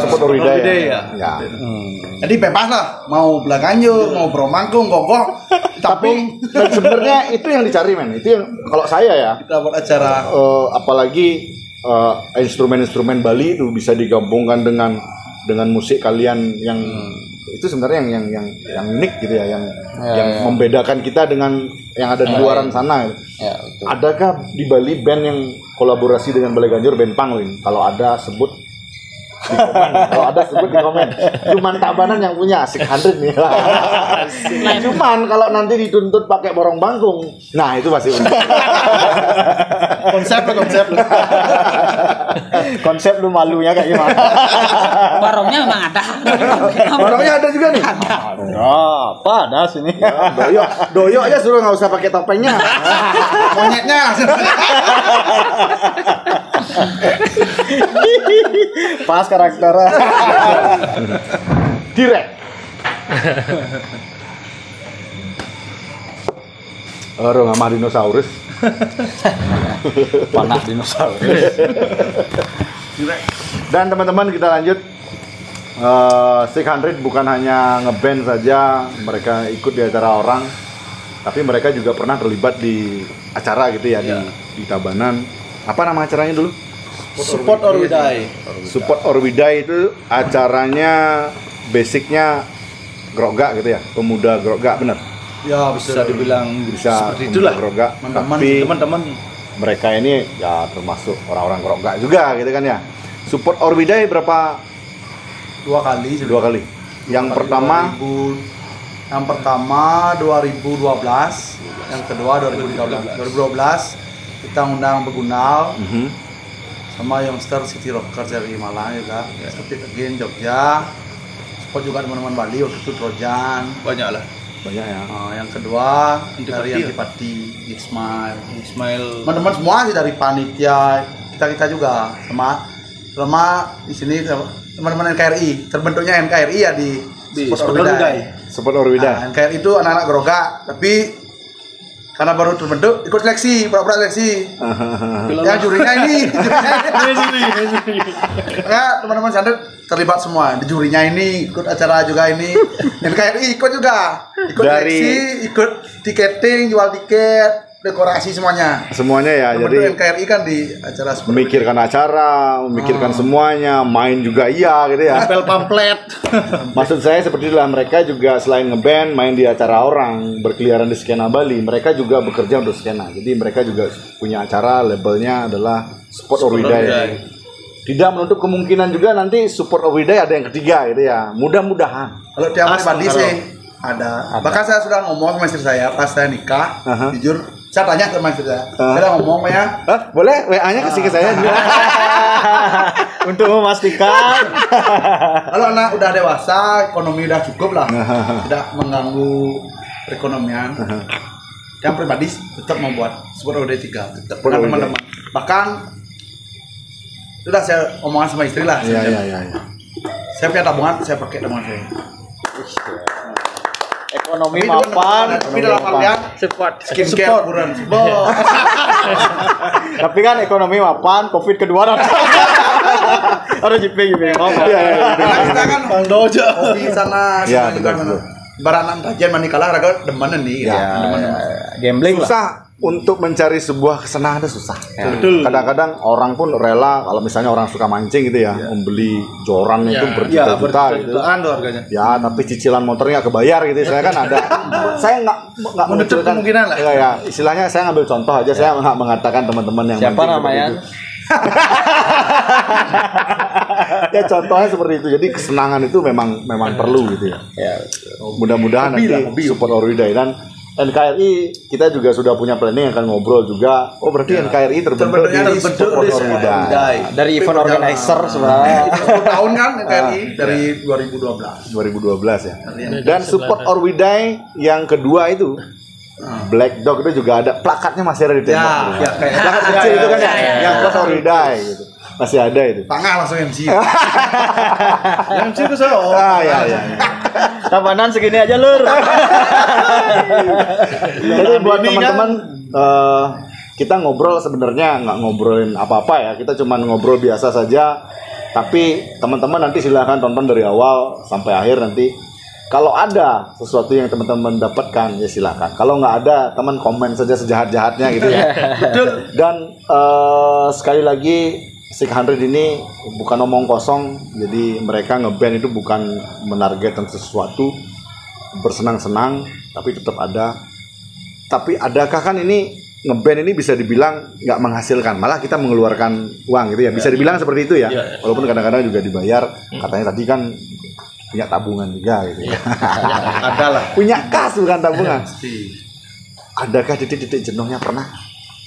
Sport Orwide ya. Jadi bebas lah, mau belaganjur, mau beromangkung, gogok, Tapi sebenarnya itu yang dicari men. Itu yang kalau saya ya. kita buat acara. Apalagi instrumen-instrumen Bali itu bisa digabungkan dengan musik kalian yang itu sebenarnya yang unik gitu ya, yang membedakan kita dengan yang ada di luaran sana. Ya, betul. Adakah di Bali band yang kolaborasi dengan Balai Ganjur, band punk Lin? Kalau ada sebut di komen. Kalau ada sebut di komen. Cuman Tabanan yang punya 600 nih. Cuman kalau nanti dituntut pakai borong bangkung, nah itu pasti unik. Konsep lu malunya kayak gimana? Barongnya memang ada. Borongnya ada juga nih. Apa ada sini? Doyo aja suruh nggak usah pakai topengnya. Monyetnya. Pas karakternya. Direct. Orang sama dinosaurus. Panak dinosaurus. Dan teman-teman kita lanjut. 600 bukan hanya ngeband saja, mereka ikut di acara orang, tapi mereka juga pernah terlibat di acara gitu ya, di Tabanan. Apa nama acaranya dulu? Support Orwide. Support Orwide itu acaranya basicnya grogak gitu ya, pemuda grogak, bener? Ya bisa dibilang Bisa seperti pemuda itulah. grogak, tapi Teman-teman. mereka ini ya termasuk orang-orang grogak juga gitu kan ya. Support Orwide berapa? 2 kali. 2 kali. Yang pertama 2012, yang kedua 2013. 2012 kita undang Begunal sama Youngster City Rocker dari Malang juga, Stupid Again Jogja, support juga teman-teman Bali waktu itu Trojan. Banyak lah. banyak ya. Yang kedua Antipati dari ya? Antipati, Ismail. Ismail. Teman-teman semua sih dari panitia, kita juga sama di sini teman-teman NKRI, terbentuknya NKRI ya di Sport Orwide. Support Orwide. Nah, NKRI itu anak-anak gerogak, tapi karena baru terbentuk ikut seleksi, pura-pura seleksi. Yang jurinya ini, ya teman-teman santet terlibat semua di jurinya ini, ikut acara juga ini. NKRI ikut juga, ikut seleksi, ikut tiketing, jual tiket, dekorasi semuanya. Semuanya ya, Terbentuk jadi NKRI kan di acara seperti memikirkan acara, memikirkan semuanya, main juga iya gitu ya. Tempel pamflet. Maksud saya seperti itulah, mereka juga selain ngeband, main di acara orang, berkeliaran di skena Bali, mereka juga bekerja untuk skena. Jadi mereka juga punya acara, labelnya adalah Support Orwide. Tidak menutup kemungkinan juga nanti Support Orwide ada yang ketiga gitu ya. Mudah-mudahan. Kalau tiap pribadi sih ada. Bahkan saya sudah ngomong sama istri saya pas saya nikah, jujur saya tanya sama istri saya, saya ngomong ya, Boleh WA-nya kasih ke saya juga. Untuk memastikan kalau anak udah dewasa, ekonomi udah cukup lah, tidak mengganggu perekonomian. Yang pribadi tetap membuat Support Orwide 3, tetap dengan teman-teman. Bahkan sudah saya omongan sama istri lah. Iya. Saya punya tabungan, saya pakai tabungan saya. ekonomi mapan. Tapi dalam artian Support. skincare kurang. Tapi kan ekonomi mapan, Covid kedua dong. Harus jiping ngomong. Karena kita kan Bang Dojo. hobi sana, Iya, juga betul. Baranan kajian mani kalah raga demen nih. Gambling lah. Susah untuk mencari sebuah kesenangan itu susah. Betul. Kadang-kadang orang pun rela, kalau misalnya orang suka mancing gitu ya, membeli joran itu berjuta-juta gitu. Tuh harganya. Ya, tapi cicilan motornya kebayar gitu. Saya kan ada. Saya nggak Menutup menunjukkan- kemungkinan lah. Ya, istilahnya saya ngambil contoh aja. Saya nggak mengatakan teman-teman yang Siapa mancing namanya? seperti itu. Ya contohnya seperti itu. Jadi kesenangan itu memang perlu gitu ya. Ya. Mudah-mudahan Hobi nanti lah, hobi. Support Orwide dan NKRI kita juga sudah punya planning akan ngobrol juga. Oh berarti NKRI terbentuk di Support Orwide Dari event organizer sebenarnya. 10 tahun kan NKRI dari 2012. 2012 ya. Dan Support Orwide yang kedua itu Black Dog itu juga ada plakatnya, masih ada di tembok. Ya, kayak Plakat kecil itu kan ya, yang Support Orwide gitu. Masih ada itu. Tengah langsung MC. Yang MC itu saya. Ya. Tabanan segini aja lur. Jadi buat teman-teman kita ngobrol sebenarnya nggak ngobrolin apa-apa ya. Kita cuma ngobrol biasa saja. Tapi teman-teman nanti silahkan tonton dari awal sampai akhir nanti. Kalau ada sesuatu yang teman-teman dapatkan ya silakan. Kalau nggak ada, teman komen saja sejahat-jahatnya gitu ya. Dan sekali lagi Sick100 ini bukan omong kosong. Jadi mereka ngeband itu bukan menargetkan sesuatu bersenang-senang, tapi tetap ada. Tapi adakah kan ini ngeband ini bisa dibilang nggak menghasilkan, malah kita mengeluarkan uang gitu ya. Bisa dibilang seperti itu ya. Walaupun kadang-kadang juga dibayar. Katanya tadi kan punya tabungan juga gitu ya. Ada lah. Punya kas bukan tabungan. Pasti. Adakah titik-titik jenuhnya pernah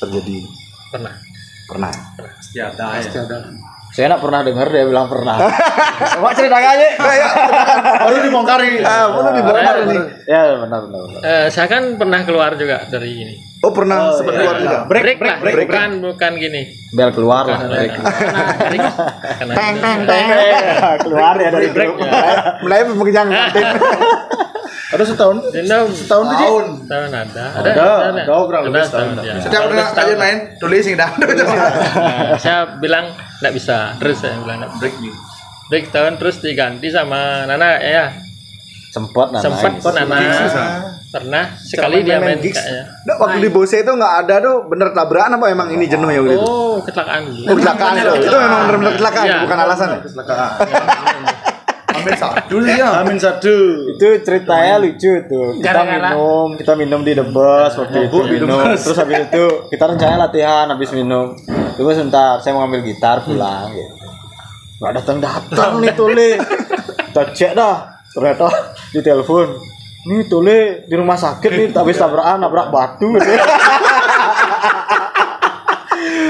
terjadi? Pernah. Pasti ada ya. Saya nggak pernah dengar dia bilang pernah. Coba cerita aja. Baru dibongkari. Baru dibongkar ini. Ya benar. Saya kan pernah keluar juga dari ini. Oh pernah sempat keluar juga. Break. Bukan gini. Bel keluar lah. Karena Keluar ya dari grup. Mulai pemegang kantin. Ada setahun. Setahun ada. Kurang lebih setahun. Ya. Setiap udah aja main tulis sing dah. Saya bilang nggak bisa, terus saya bilang nggak break tahun, terus diganti sama Nana ya. Sempat Nana pernah sekali dia main kayaknya. Waktu di Bose itu nggak ada tuh bener tabrakan apa emang ini jenuh ya waktu itu? Oh, kecelakaan dulu. Kecelakaan itu memang bener-bener kecelakaan, Iya. bukan alasan ya? Amin satu. Itu ceritanya lucu tuh. Kita minum di The Bus waktu itu minum. Terus habis itu kita rencana latihan habis minum. Tunggu sebentar, saya mau ngambil gitar pulang gitu. Nggak datang nih Tule. Kita cek dah. Ternyata di telepon. Nih Tule di rumah sakit nih habis nabrak batu gitu.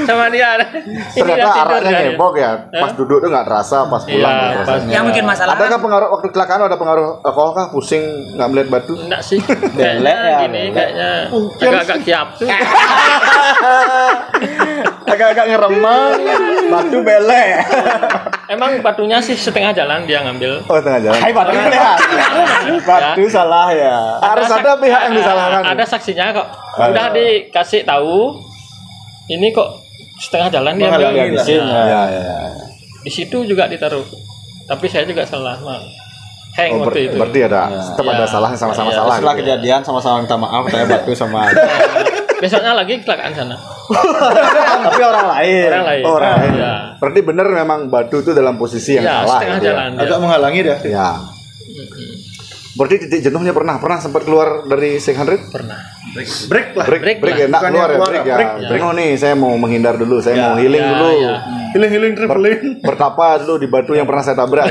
Sama dia. Ternyata arahnya ngebok ya. Pas duduk tuh nggak terasa, pas pulang nggak terasa. Yang mungkin masalah. Adakah pengaruh waktu kecelakaan ada pengaruh alkohol kah? Pusing nggak melihat batu? Enggak sih. Belek ya, Gini belek. kayaknya agak-agak kiap tuh. Agak-agak ngeremang, batu belek. Emang batunya sih setengah jalan dia ngambil. Oh tengah jalan. Hai batu belek. Batu salah ya. Harus ada pihak yang disalahkan. Ada saksinya kok. Udah dikasih tahu. Ini kok setengah jalan dia ambil. Ya. Di situ juga ditaruh. Tapi saya juga salah, Mal. Hang waktu itu. Berarti ada tetap ada salahnya sama-sama salah. Setelah gitu ya. kejadian sama-sama minta maaf, saya batu sama Besoknya lagi kecelakaan sana. tapi orang lain. Orang lain. Ya. Berarti benar memang batu itu dalam posisi yang Ya, salah. setengah gitu ya. jalan. Agak menghalangi dah. Ya. Berarti titik jenuhnya pernah sempat keluar dari Sick100? Pernah. Break lah. Break ya, enggak Bukannya keluar ya, keluar, break ya. break. Break. Oh nih, saya mau menghindar dulu, saya mau healing Ya, dulu. ya. Healing traveling. Bertapa dulu di batu yang pernah saya tabrak.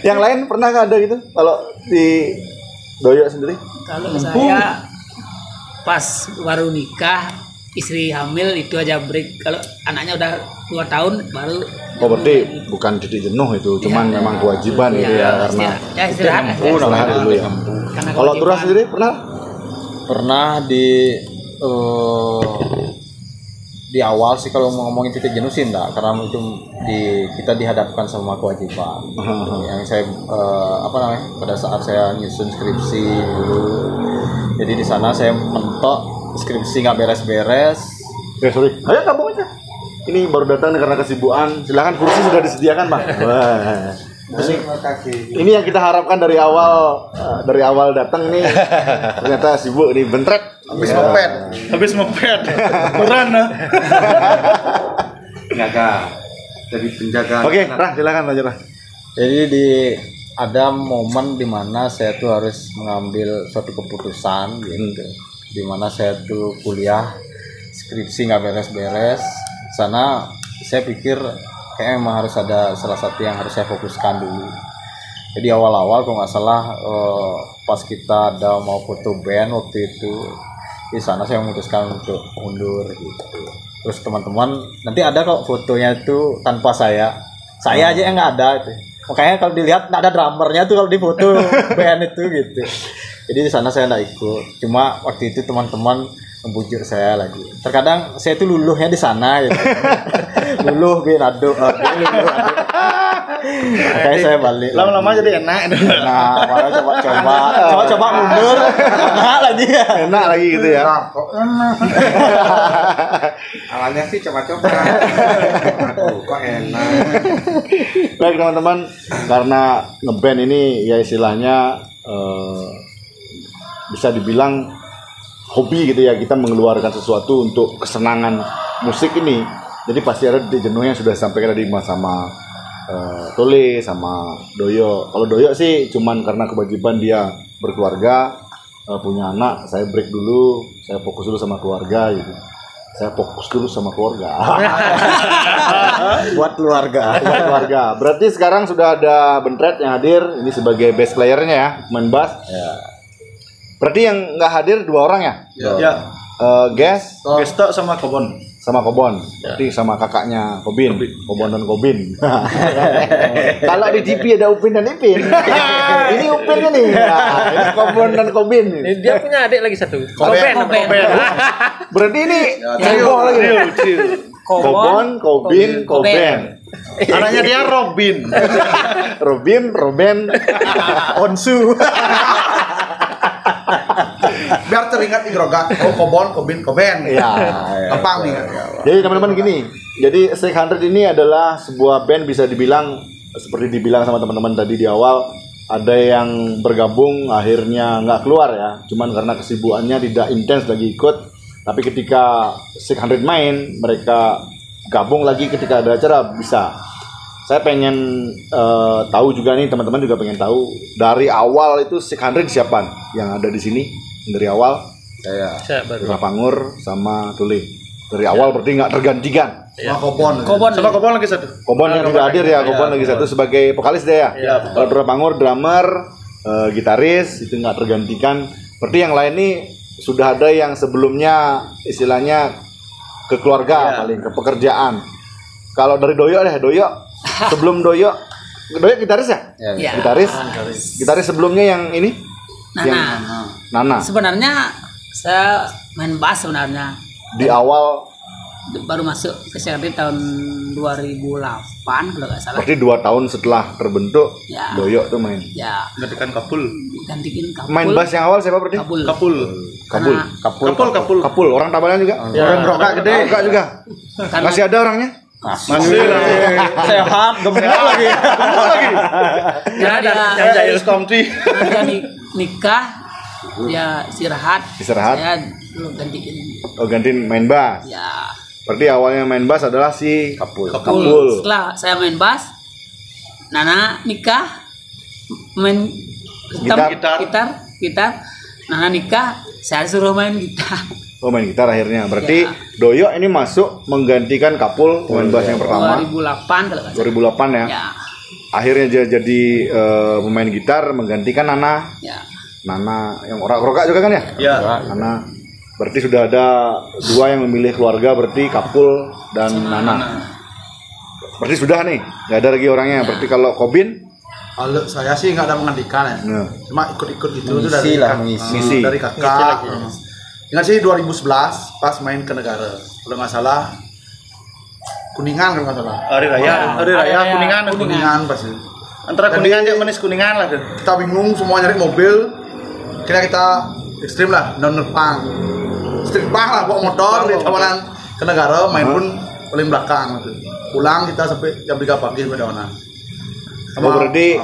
Yang lain pernah nggak ada gitu? Kalau di Doyo sendiri? Kalau saya pas baru nikah, istri hamil itu aja break. Kalau anaknya udah 2 tahun baru. Oh berarti bukan titik jenuh itu, cuman memang kewajiban gitu ya karena istirahat. istirahat dulu ya. Karena Kalau kewajiban. Turah sendiri pernah? Pernah di awal sih kalau mau ngomongin titik jenuh sih enggak, karena itu kita dihadapkan sama kewajiban. Yang saya pada saat saya nyusun skripsi dulu, jadi di sana saya mentok skripsi nggak beres-beres. Sorry. Ayo gabung aja. Ini baru datang nih karena kesibukan. Silakan kursi sudah disediakan, Pak. Wah. Ini yang kita harapkan dari awal datang nih. Ternyata sibuk nih, bentret. Habis moped. Kurang nah. Jaga. Jadi penjaga. Oke, Rah, silakan lanjut, Rah. Jadi ada momen dimana saya tuh harus mengambil suatu keputusan gitu. Dimana saya tuh kuliah skripsi nggak beres-beres. Sana saya pikir kayak memang harus ada salah satu yang harus saya fokuskan dulu. Jadi awal-awal kalau nggak salah pas kita ada mau foto band waktu itu, di sana saya memutuskan untuk mundur gitu. Terus teman-teman nanti ada kok fotonya itu tanpa saya aja yang nggak ada itu. Makanya kalau dilihat nggak ada drummernya tuh kalau di foto band itu gitu. Jadi di sana saya nggak ikut. Cuma waktu itu teman-teman membujuk saya lagi. Terkadang saya tuh luluhnya di sana gitu. Luluh bin aduk, kayak saya balik. Lama-lama jadi enak. Nah, malah coba mundur, enak lagi ya. Enak lagi gitu ya. Kok enak. Awalnya sih coba-coba. Kok enak. Baik teman-teman, karena ngeband ini ya istilahnya bisa dibilang hobi gitu ya, kita mengeluarkan sesuatu untuk kesenangan musik ini. Jadi pasti ada titik jenuh yang sudah disampaikan tadi Mas sama Tole sama Doyo. Kalau Doyo sih cuman karena kewajiban dia berkeluarga, punya anak, saya break dulu, saya fokus dulu sama keluarga gitu. Saya fokus dulu sama keluarga. Buat keluarga. Buat keluarga. Berarti sekarang sudah ada Bentret yang hadir, ini sebagai bass playernya ya, main bass. Ya. Berarti yang nggak hadir 2 orang ya? Ya. Gas Gestok sama Kobon. sama Kobon, berarti sama kakaknya Kobin, Kobon dan Kobin. Kalau di GP ada Upin dan Ipin, ini Upin nih, nah, ini Kobon dan Kobin. Dia punya adik lagi satu. Koben. Berarti ini heboh lagi. Kobon, Kobin, Koben. Anaknya dia Robin. Roben, Onsu. Biar teringat Igroga. Oh, Kobon, Kobin, Koben. Iya. Gampang nih. Jadi teman-teman gini, jadi Stick 100 ini adalah sebuah band bisa dibilang seperti dibilang sama teman-teman tadi di awal, ada yang bergabung akhirnya nggak keluar ya, cuman karena kesibukannya tidak intens lagi ikut. Tapi ketika Stick 100 main, mereka gabung lagi ketika ada acara bisa. Saya pengen tahu juga nih, teman-teman juga pengen tahu dari awal itu Stick 100 siapa yang ada di sini dari awal? Saya baru. Rapangur sama Tuli. Dari awal berarti nggak tergantikan. Sama Kobon. Kobon. Sama Kobon lagi satu. Kobon yang tidak hadir ya, Kobon lagi satu sebagai vokalis deh ya. Kalau Rapangur drummer, gitaris itu nggak tergantikan. Berarti yang lain nih sudah ada yang sebelumnya istilahnya ke keluarga paling ke pekerjaan. Kalau dari Doyo deh, Doyo sebelum Doyo gitaris ya? Ya. Gitaris sebelumnya yang ini? Yang Nana. Sebenarnya saya main bass sebenarnya. Di awal Baru masuk ke CRD tahun 2008 kalau nggak salah. berarti 2 tahun setelah terbentuk Ya. Doyo tuh main. Ya, Gantikan Kapul. gantiin Kapul. Main bass yang awal siapa berarti? Kapul. Kapul. Kapul. Orang Tabanan juga? Orang Roka gede. Roka juga. Karena Masih ada orangnya? Masih lah. Sehat, gemuk lagi. karena dia, Yang jahil Country. karena dia nikah, dia istirahat. Istirahat. Saya dulu gantiin. Oh, gantiin main bass. Ya. Berarti awalnya main bass adalah si Kapul. Kapul. Setelah saya main bass, Nana nikah, main gitar. Nana nikah, saya suruh main gitar. Oh, main gitar akhirnya. Berarti Ya. Doyo ini masuk menggantikan Kapul pemain bass yang pertama 2008 kalau nggak salah. 2008 ya. Ya, Akhirnya jadi pemain gitar menggantikan Nana. ya. Nana yang orang Roka juga kan ya? Ya. Nana. Berarti sudah ada 2 yang memilih keluarga, berarti Kapul dan Nana. Berarti sudah nih, nggak ada lagi orangnya. Berarti kalau Kobin, Kalau saya sih nggak ada mengandikan ya. nah, Cuma ikut-ikut itu Mengisi dari lah, kak- mengisi. dari kakak. Ingat sih 2011 pas main ke negara. Kalau nggak salah Kuningan kalau nggak salah. Hari Raya Kuningan. Kuningan pasti. Antara Kuningan dan manis Kuningan lah tuh. Kita bingung semua nyari mobil. Kira kita ekstrim lah, nerbang. Street bang lah, bawa motor di tawanan ke negara, main pun paling belakang gitu. Pulang kita sampai jam 3 pagi sampai tawanan. oh, berarti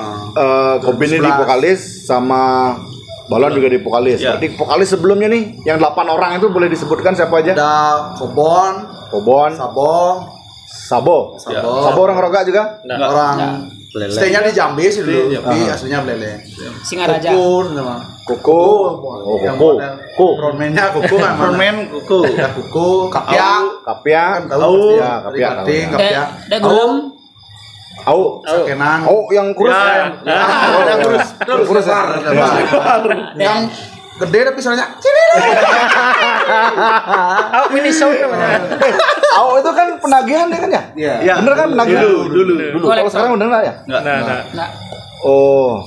Kobin ini di vokalis sama Balon juga di vokalis. Ya. Berarti vokalis sebelumnya nih, yang 8 orang itu boleh disebutkan siapa aja? Ada Kobon, Kobon, Sabo, Sabo orang Roka juga? orang Belele. stay-nya di Jambi sih dulu, tapi aslinya Belele. Singaraja. Kukur sama Koko, oh yang Koko, model Koko, frontman-nya Kuku kan. Frontman kuku. Ya Kuku, Kapia, Kapia, kan tahu pasti ya, Kapia, tahu. Kating, Kapia. Dek gulung. Au, Sakenan. oh yang kurus, Yang kurus ya. Yang gede tapi suaranya Oh, mini sound namanya. Awal itu kan penagihan ya kan ya? Iya. Bener kan penagihan? Dulu. Kalau sekarang udah enggak ya? Nah. Oh,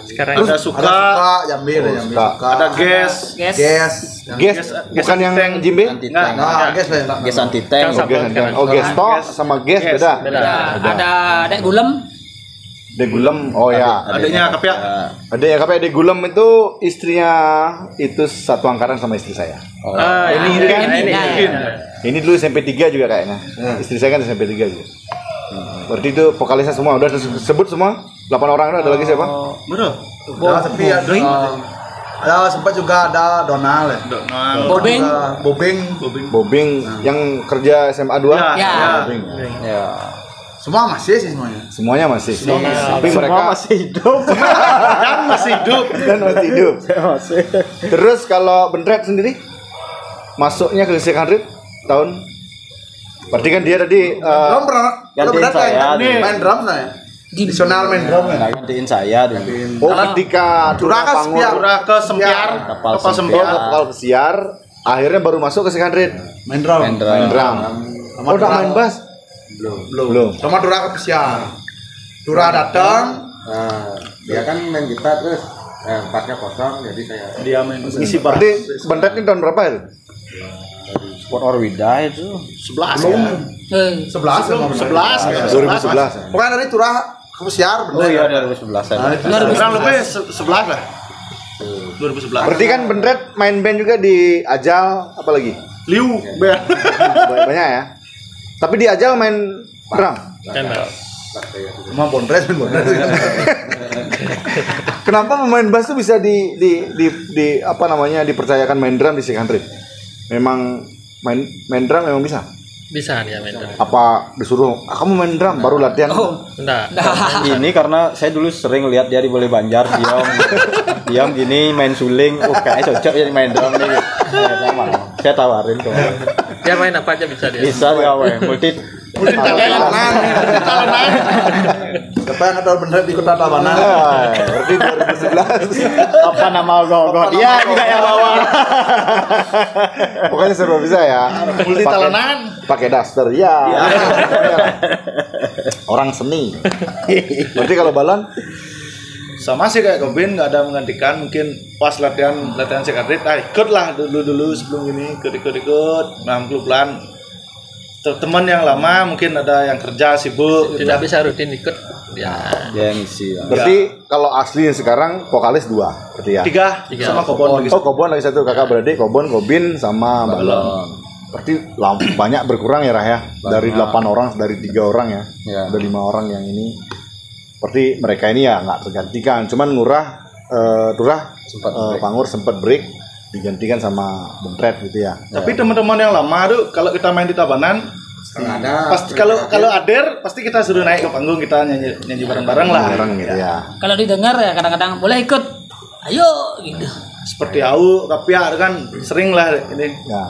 Sekarang Ada Ada suka, jambil, suka. ada gas. gas. gas bukan yang tank. Jimbe? Anti Enggak. tank. Nah, gas lah. Gas anti tank. Kan Gas sekarang. oh gas tok sama gas beda. Ada dek gulem. Dek Gulem, oh ya. Adiknya Kapia. Ada yang KPD Gulem itu istrinya itu satu angkatan sama istri saya. ini kan Ini dulu SMP 3 juga kayaknya. Istri saya kan SMP 3 juga. Berarti itu vokalisnya semua udah disebut semua 8 orang itu ada lagi siapa? Betul. Nah, tapi ada sempat juga ada Donald ya. Donald. Bobeng. Bobeng. Bobing yang kerja SMA 2. Ya. Bobing. Ya. Semua masih sih semuanya. Semuanya masih. Tapi mereka hidup. Dan masih hidup. dan masih hidup. Terus kalau Bendret sendiri masuknya ke Secondary tahun berarti kan dia tadi Belum pernah. gantiin Belum pernah saya, kan? nih. Main drum saya. Tradisional main drum ya. Gantiin saya dulu. oh ketika Curah ke Pangur Sepiar. Curah ke Sempiar. Kapal Kapal oh, Sempiar. kapal pesiar akhirnya baru masuk ke Secondary Main drum. Main drum. main drum. Sama Oh, udah Dura. main bass? Belum. Sama Dura ke pesiar. Dura datang. Nah, dia kan main gitar terus partnya kosong jadi saya Dia main isi bar. Berarti Bendret ini tahun berapa ya? Sport or we die itu. 11 ya. 11 sama 11. 2011. Pokoknya dari Dura ke pesiar Oh bener. iya 2011 ya. Kurang lebih 11 lah. 2011. Berarti kan Bendret main band juga di Ajal apalagi? Liu band. Banyak ya. Tapi di Ajal main drum. Cuma Bondres main Bondres. Kenapa pemain bass tuh bisa di apa namanya dipercayakan main drum di Secondary? Memang main drum memang bisa. bisa dia main drum. Apa disuruh kamu main drum baru latihan? Enggak. Ini karena saya dulu sering lihat dia di Boleh Banjar diam gini main suling, kayaknya cocok jadi main drum nih. Saya tawarin tuh. Dia main apa aja bisa dia. Bisa ya, multi Talenan. Siapa yang ada bener di Kota Tabanan? Berarti 2011. apa nama gogo dia juga yang bawa. Pokoknya serba bisa ya. Multi talenan. Pakai daster ya. Orang seni. Berarti kalau balon Sama sih kayak Gobin, nggak ada menggantikan. Mungkin pas latihan Secondary, ikut lah dulu sebelum ini ikut. Nah, klub-klub teman yang lama mungkin ada yang kerja sibuk. Tidak bisa rutin ikut dia. Dia yang isi. berarti kalau asli sekarang vokalis 2 berarti ya. Tiga sama Kobon. Oh, Kobon lagi satu kakak beradik, Gobin sama Balon. Berarti banyak berkurang ya Rah ya. Dari 8 orang, dari 3 orang ya. Ya. Ada 5 orang yang ini. Berarti mereka ini ya nggak tergantikan. Cuman Turah Pangur sempat break digantikan sama Bendret gitu ya. Tapi teman-teman yang lama tuh kalau kita main di Tabanan ada pasti kalau Ader pasti kita suruh naik ke panggung, kita nyanyi bareng-bareng lah. Bareng gitu ya. Kalau didengar ya kadang-kadang boleh ikut. Ayo gitu. Seperti Au, Kapia kan sering lah ini. Ya.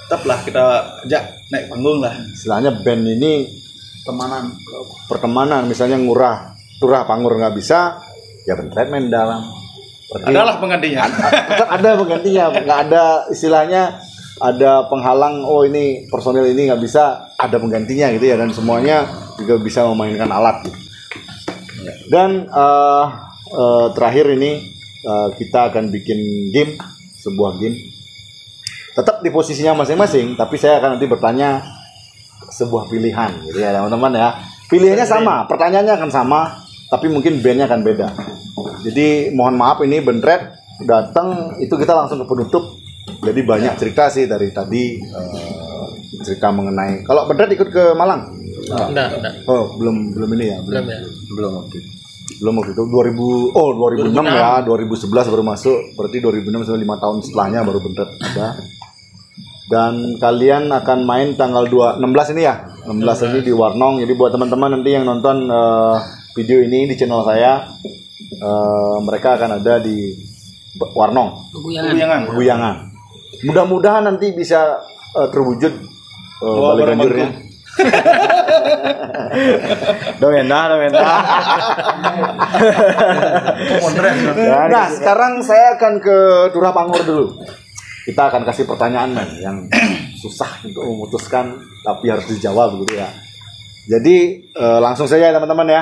Tetap lah kita ajak naik panggung lah. Istilahnya band ini Temanan. pertemanan, misalnya Turah Pangur nggak bisa, ya Bendret main dalam. Berarti Adalah penggantinya. tetap ada penggantinya, nggak ada istilahnya ada penghalang. Oh ini personil ini nggak bisa, ada penggantinya gitu ya, dan semuanya juga bisa memainkan alat. Gitu. Dan terakhir ini kita akan bikin game, sebuah game. Tetap di posisinya masing-masing, tapi saya akan nanti bertanya sebuah pilihan, gitu ya teman-teman ya. Pilihannya sama, pertanyaannya akan sama, tapi mungkin bandnya akan beda. Jadi mohon maaf ini Bendret datang itu kita langsung ke penutup. Jadi banyak cerita sih dari tadi cerita mengenai. Kalau Bendret ikut ke Malang? Enggak. Oh belum ini ya. Belum ya. Belum Waktu itu 2006 ya, 2011 baru masuk. Berarti 2006 sampai 5 tahun setelahnya baru Bendret ada. Dan kalian akan main tanggal 16 ini ya. 16 ini di Warnong. Jadi buat teman-teman nanti yang nonton video ini di channel saya, mereka akan ada di Warnong, Guyangan. Mudah-mudahan nanti bisa terwujud balik banjirnya. Domena. Nah, sekarang saya akan ke Turah Pangur dulu. Kita akan kasih pertanyaan men yang susah untuk memutuskan tapi harus dijawab gitu ya. Jadi langsung saja ya teman-teman ya.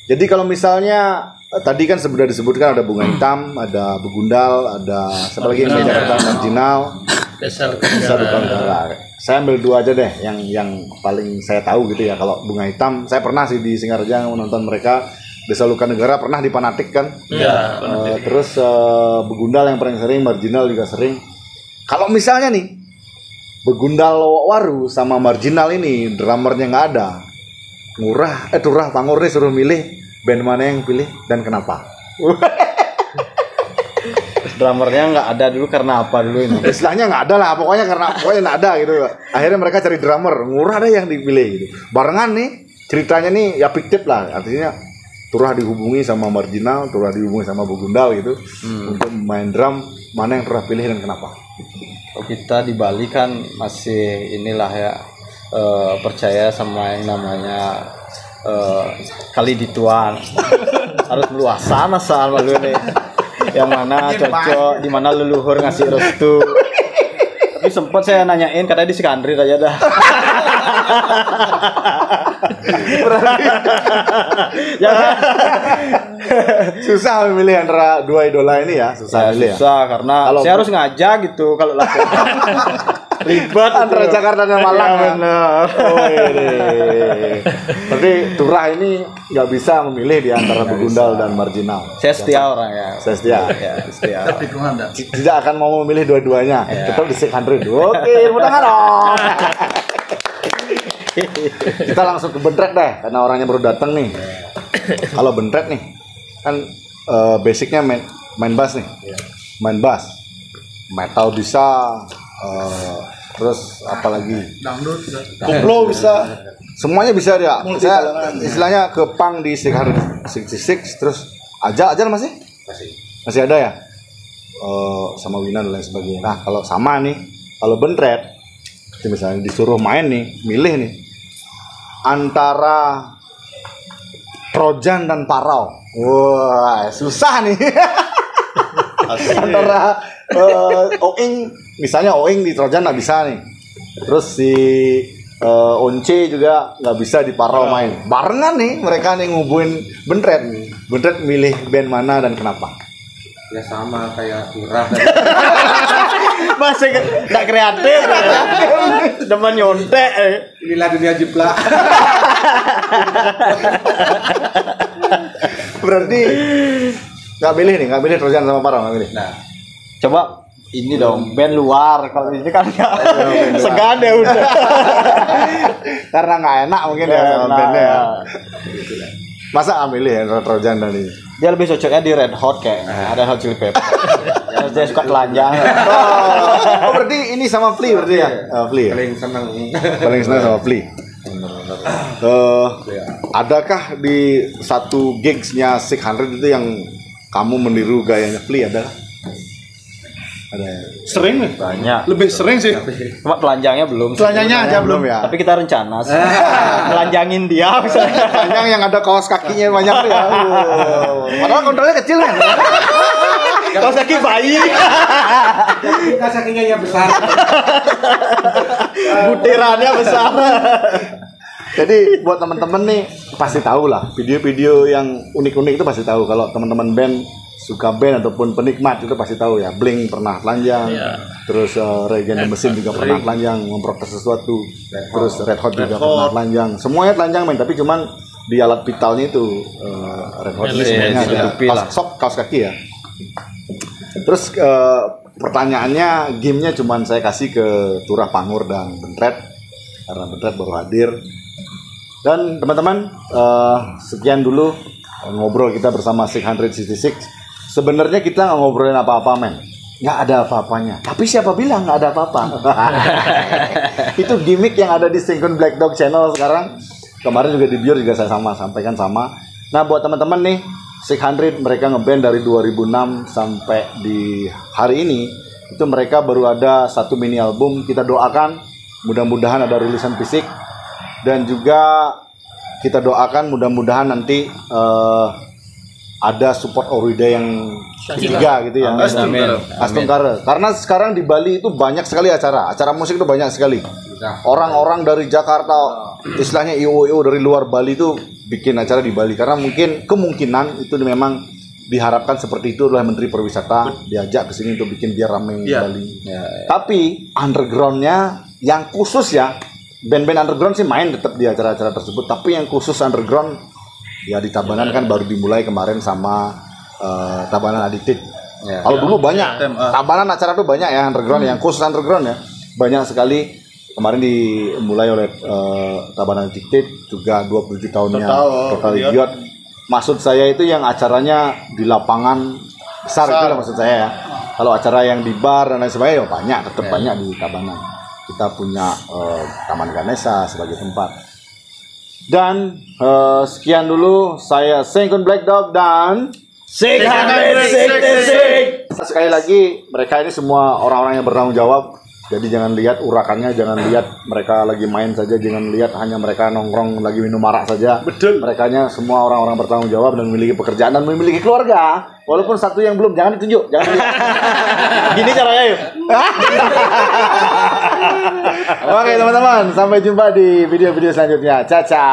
Jadi kalau misalnya tadi kan sudah disebutkan ada bunga hitam, ada begundal, ada siapa lagi yang Jakarta marginal, Desa Desa Luka Negara. Saya ambil dua aja deh yang paling saya tahu gitu ya. Kalau bunga hitam saya pernah sih di Singaraja menonton mereka. Desa Luka Negara pernah di Panatik kan. Iya, Terus begundal yang paling sering, marginal juga sering. Kalau misalnya nih begundal Waru sama marginal ini drummernya nggak ada, Turah Pangor nih suruh milih band mana yang pilih dan kenapa? Drummernya nggak ada dulu karena apa dulu ini? Istilahnya nggak ada lah, pokoknya nggak ada gitu. Akhirnya mereka cari drummer, Ngurah deh yang dipilih gitu. Barengan nih ceritanya nih ya fiktif lah, artinya Turah dihubungi sama marginal, Turah dihubungi sama begundal gitu untuk main drum, mana yang Turah pilih dan kenapa? Oh, kita di Bali kan masih inilah ya percaya sama yang namanya kali dituan. Harus meluasan asal malu nih. Yang mana cocok, di mana leluhur ngasih restu. Tapi sempat saya nanyain, katanya di Sikandrit aja dah. Susah memilih antara dua idola ini ya, susah milih ya. Susah karena saya harus ngajak gitu kalau latihan. Ribet Antara gitu. Jakarta dan Malang. Ya, bener. Oh, ini. Berarti Turah ini nggak bisa memilih di antara begundal dan marginal. Saya setia orang ya. Saya setia. Ya, setia. Tapi dukungan Anda. Tidak akan mau memilih dua-duanya. Ya. Tetap di 600. Oke, tepuk tangan dong. Kita langsung ke Bentret deh, karena orangnya baru datang nih. Kalau Bentret nih, kan basicnya main bass nih. Main bass. Metal bisa, terus apalagi Dangdut juga. koplo bisa, semuanya bisa dia. Saya istilahnya ke pang di 66, terus ajar masih ada ya, sama Wina dan lain sebagainya. Nah kalau sama nih, kalau Bentret misalnya disuruh main nih, milih nih antara Trojan dan Parau, wah susah nih. Antara Oing, misalnya Oing di Trojan nggak bisa nih, terus si Once juga nggak bisa di Parau main. Barengan nih mereka nih ngubuin Bentret. Bentret milih band mana dan kenapa? Ya sama kayak Turah. Masih nggak kreatif. Demen nyontek. Inilah dunia jiplak. Berarti nggak milih Trojan sama Parau, nggak milih. Nah, coba ini dong band luar. Kalau ini kan nggak segan ya udah. Karena nggak enak mungkin ya sama bandnya ya. Masa nggak milih ya Trojan dan ini? Dia lebih cocoknya di Red Hot kayaknya. Ada Hot Chili Pepper. Dia suka telanjang. Oh, berarti ini sama Flea berarti ya? Flea ya? Paling seneng. Paling senang sama Flea. Adakah di satu gigsnya 600 itu yang kamu meniru gayanya Flea, ada? Ada ya? Sering nih. Banyak. Lebih sering sih. Cuma telanjangnya belum. Telanjangnya aja belum ya. Tapi kita rencana sih. Telanjangin dia misalnya. Panjang yang ada kaos kakinya banyak tuh ya. Padahal kontrolnya kecil kan. Kaos kaki bayi. Kita sakingnya yang besar. Butirannya besar. Jadi buat teman-teman nih pasti tahu lah video-video yang unik-unik itu pasti tahu. Kalau teman-teman band suka band ataupun penikmat itu pasti tahu ya. Blink pernah telanjang, terus Rage Against the Machine juga pernah telanjang memprotes sesuatu, terus Red Hot juga pernah telanjang. Semuanya telanjang men, tapi cuman di alat vitalnya itu Red Hot ini semuanya ada kaos kaki ya. Terus pertanyaannya, gamenya cuman saya kasih ke Turah Pangor dan Bentret karena Bentret baru hadir. Dan teman-teman, sekian dulu ngobrol kita bersama 666. Sebenarnya kita nggak ngobrolin apa-apa men, nggak ada apa-apanya. Tapi siapa bilang nggak ada apa-apa? Itu gimmick yang ada di Synchrone Black Dog Channel sekarang. Kemarin juga di Bior juga saya sampaikan sama. Nah buat teman-teman nih, 600 mereka ngeband dari 2006 sampai di hari ini. Itu mereka baru ada satu mini album. Kita doakan mudah-mudahan ada rilisan fisik. Dan juga kita doakan mudah-mudahan nanti ada support Orida yang ketiga gitu ya. Astungkara. Karena sekarang di Bali itu banyak sekali acara musik itu banyak sekali. Orang-orang dari Jakarta, istilahnya IO dari luar Bali itu bikin acara di Bali karena mungkin kemungkinan itu memang diharapkan seperti itu oleh Menteri Pariwisata diajak ke sini untuk bikin biar ramai di Bali. Tapi undergroundnya yang khusus ya, band-band underground sih main tetap di acara-acara tersebut. Tapi yang khusus underground ya di Tabanan kan baru dimulai kemarin sama Tabanan Addicted. Kalau dulu banyak Tabanan acara tuh banyak ya underground, yang khusus underground ya banyak sekali. Kemarin dimulai oleh Tabanan Addicted juga 27 tahunnya Total Idiot. Maksud saya itu yang acaranya di lapangan besar itu lah maksud saya ya. Kalau acara yang di bar dan lain sebagainya banyak, tetap banyak di Tabanan. Kita punya Taman Ganesha sebagai tempat. Dan sekian dulu, saya Sengkun Black Dog dan Sik. Sekali lagi, mereka ini semua orang-orang yang bertanggung jawab. Jadi jangan lihat urakannya, jangan lihat mereka lagi main saja, jangan lihat hanya mereka nongkrong lagi minum arak saja. Betul. Merekanya semua orang-orang bertanggung jawab dan memiliki pekerjaan dan memiliki keluarga. Walaupun satu yang belum, jangan ditunjuk, jangan dilihat. Gini caranya yuk. Oke teman-teman, sampai jumpa di video-video selanjutnya. Caca.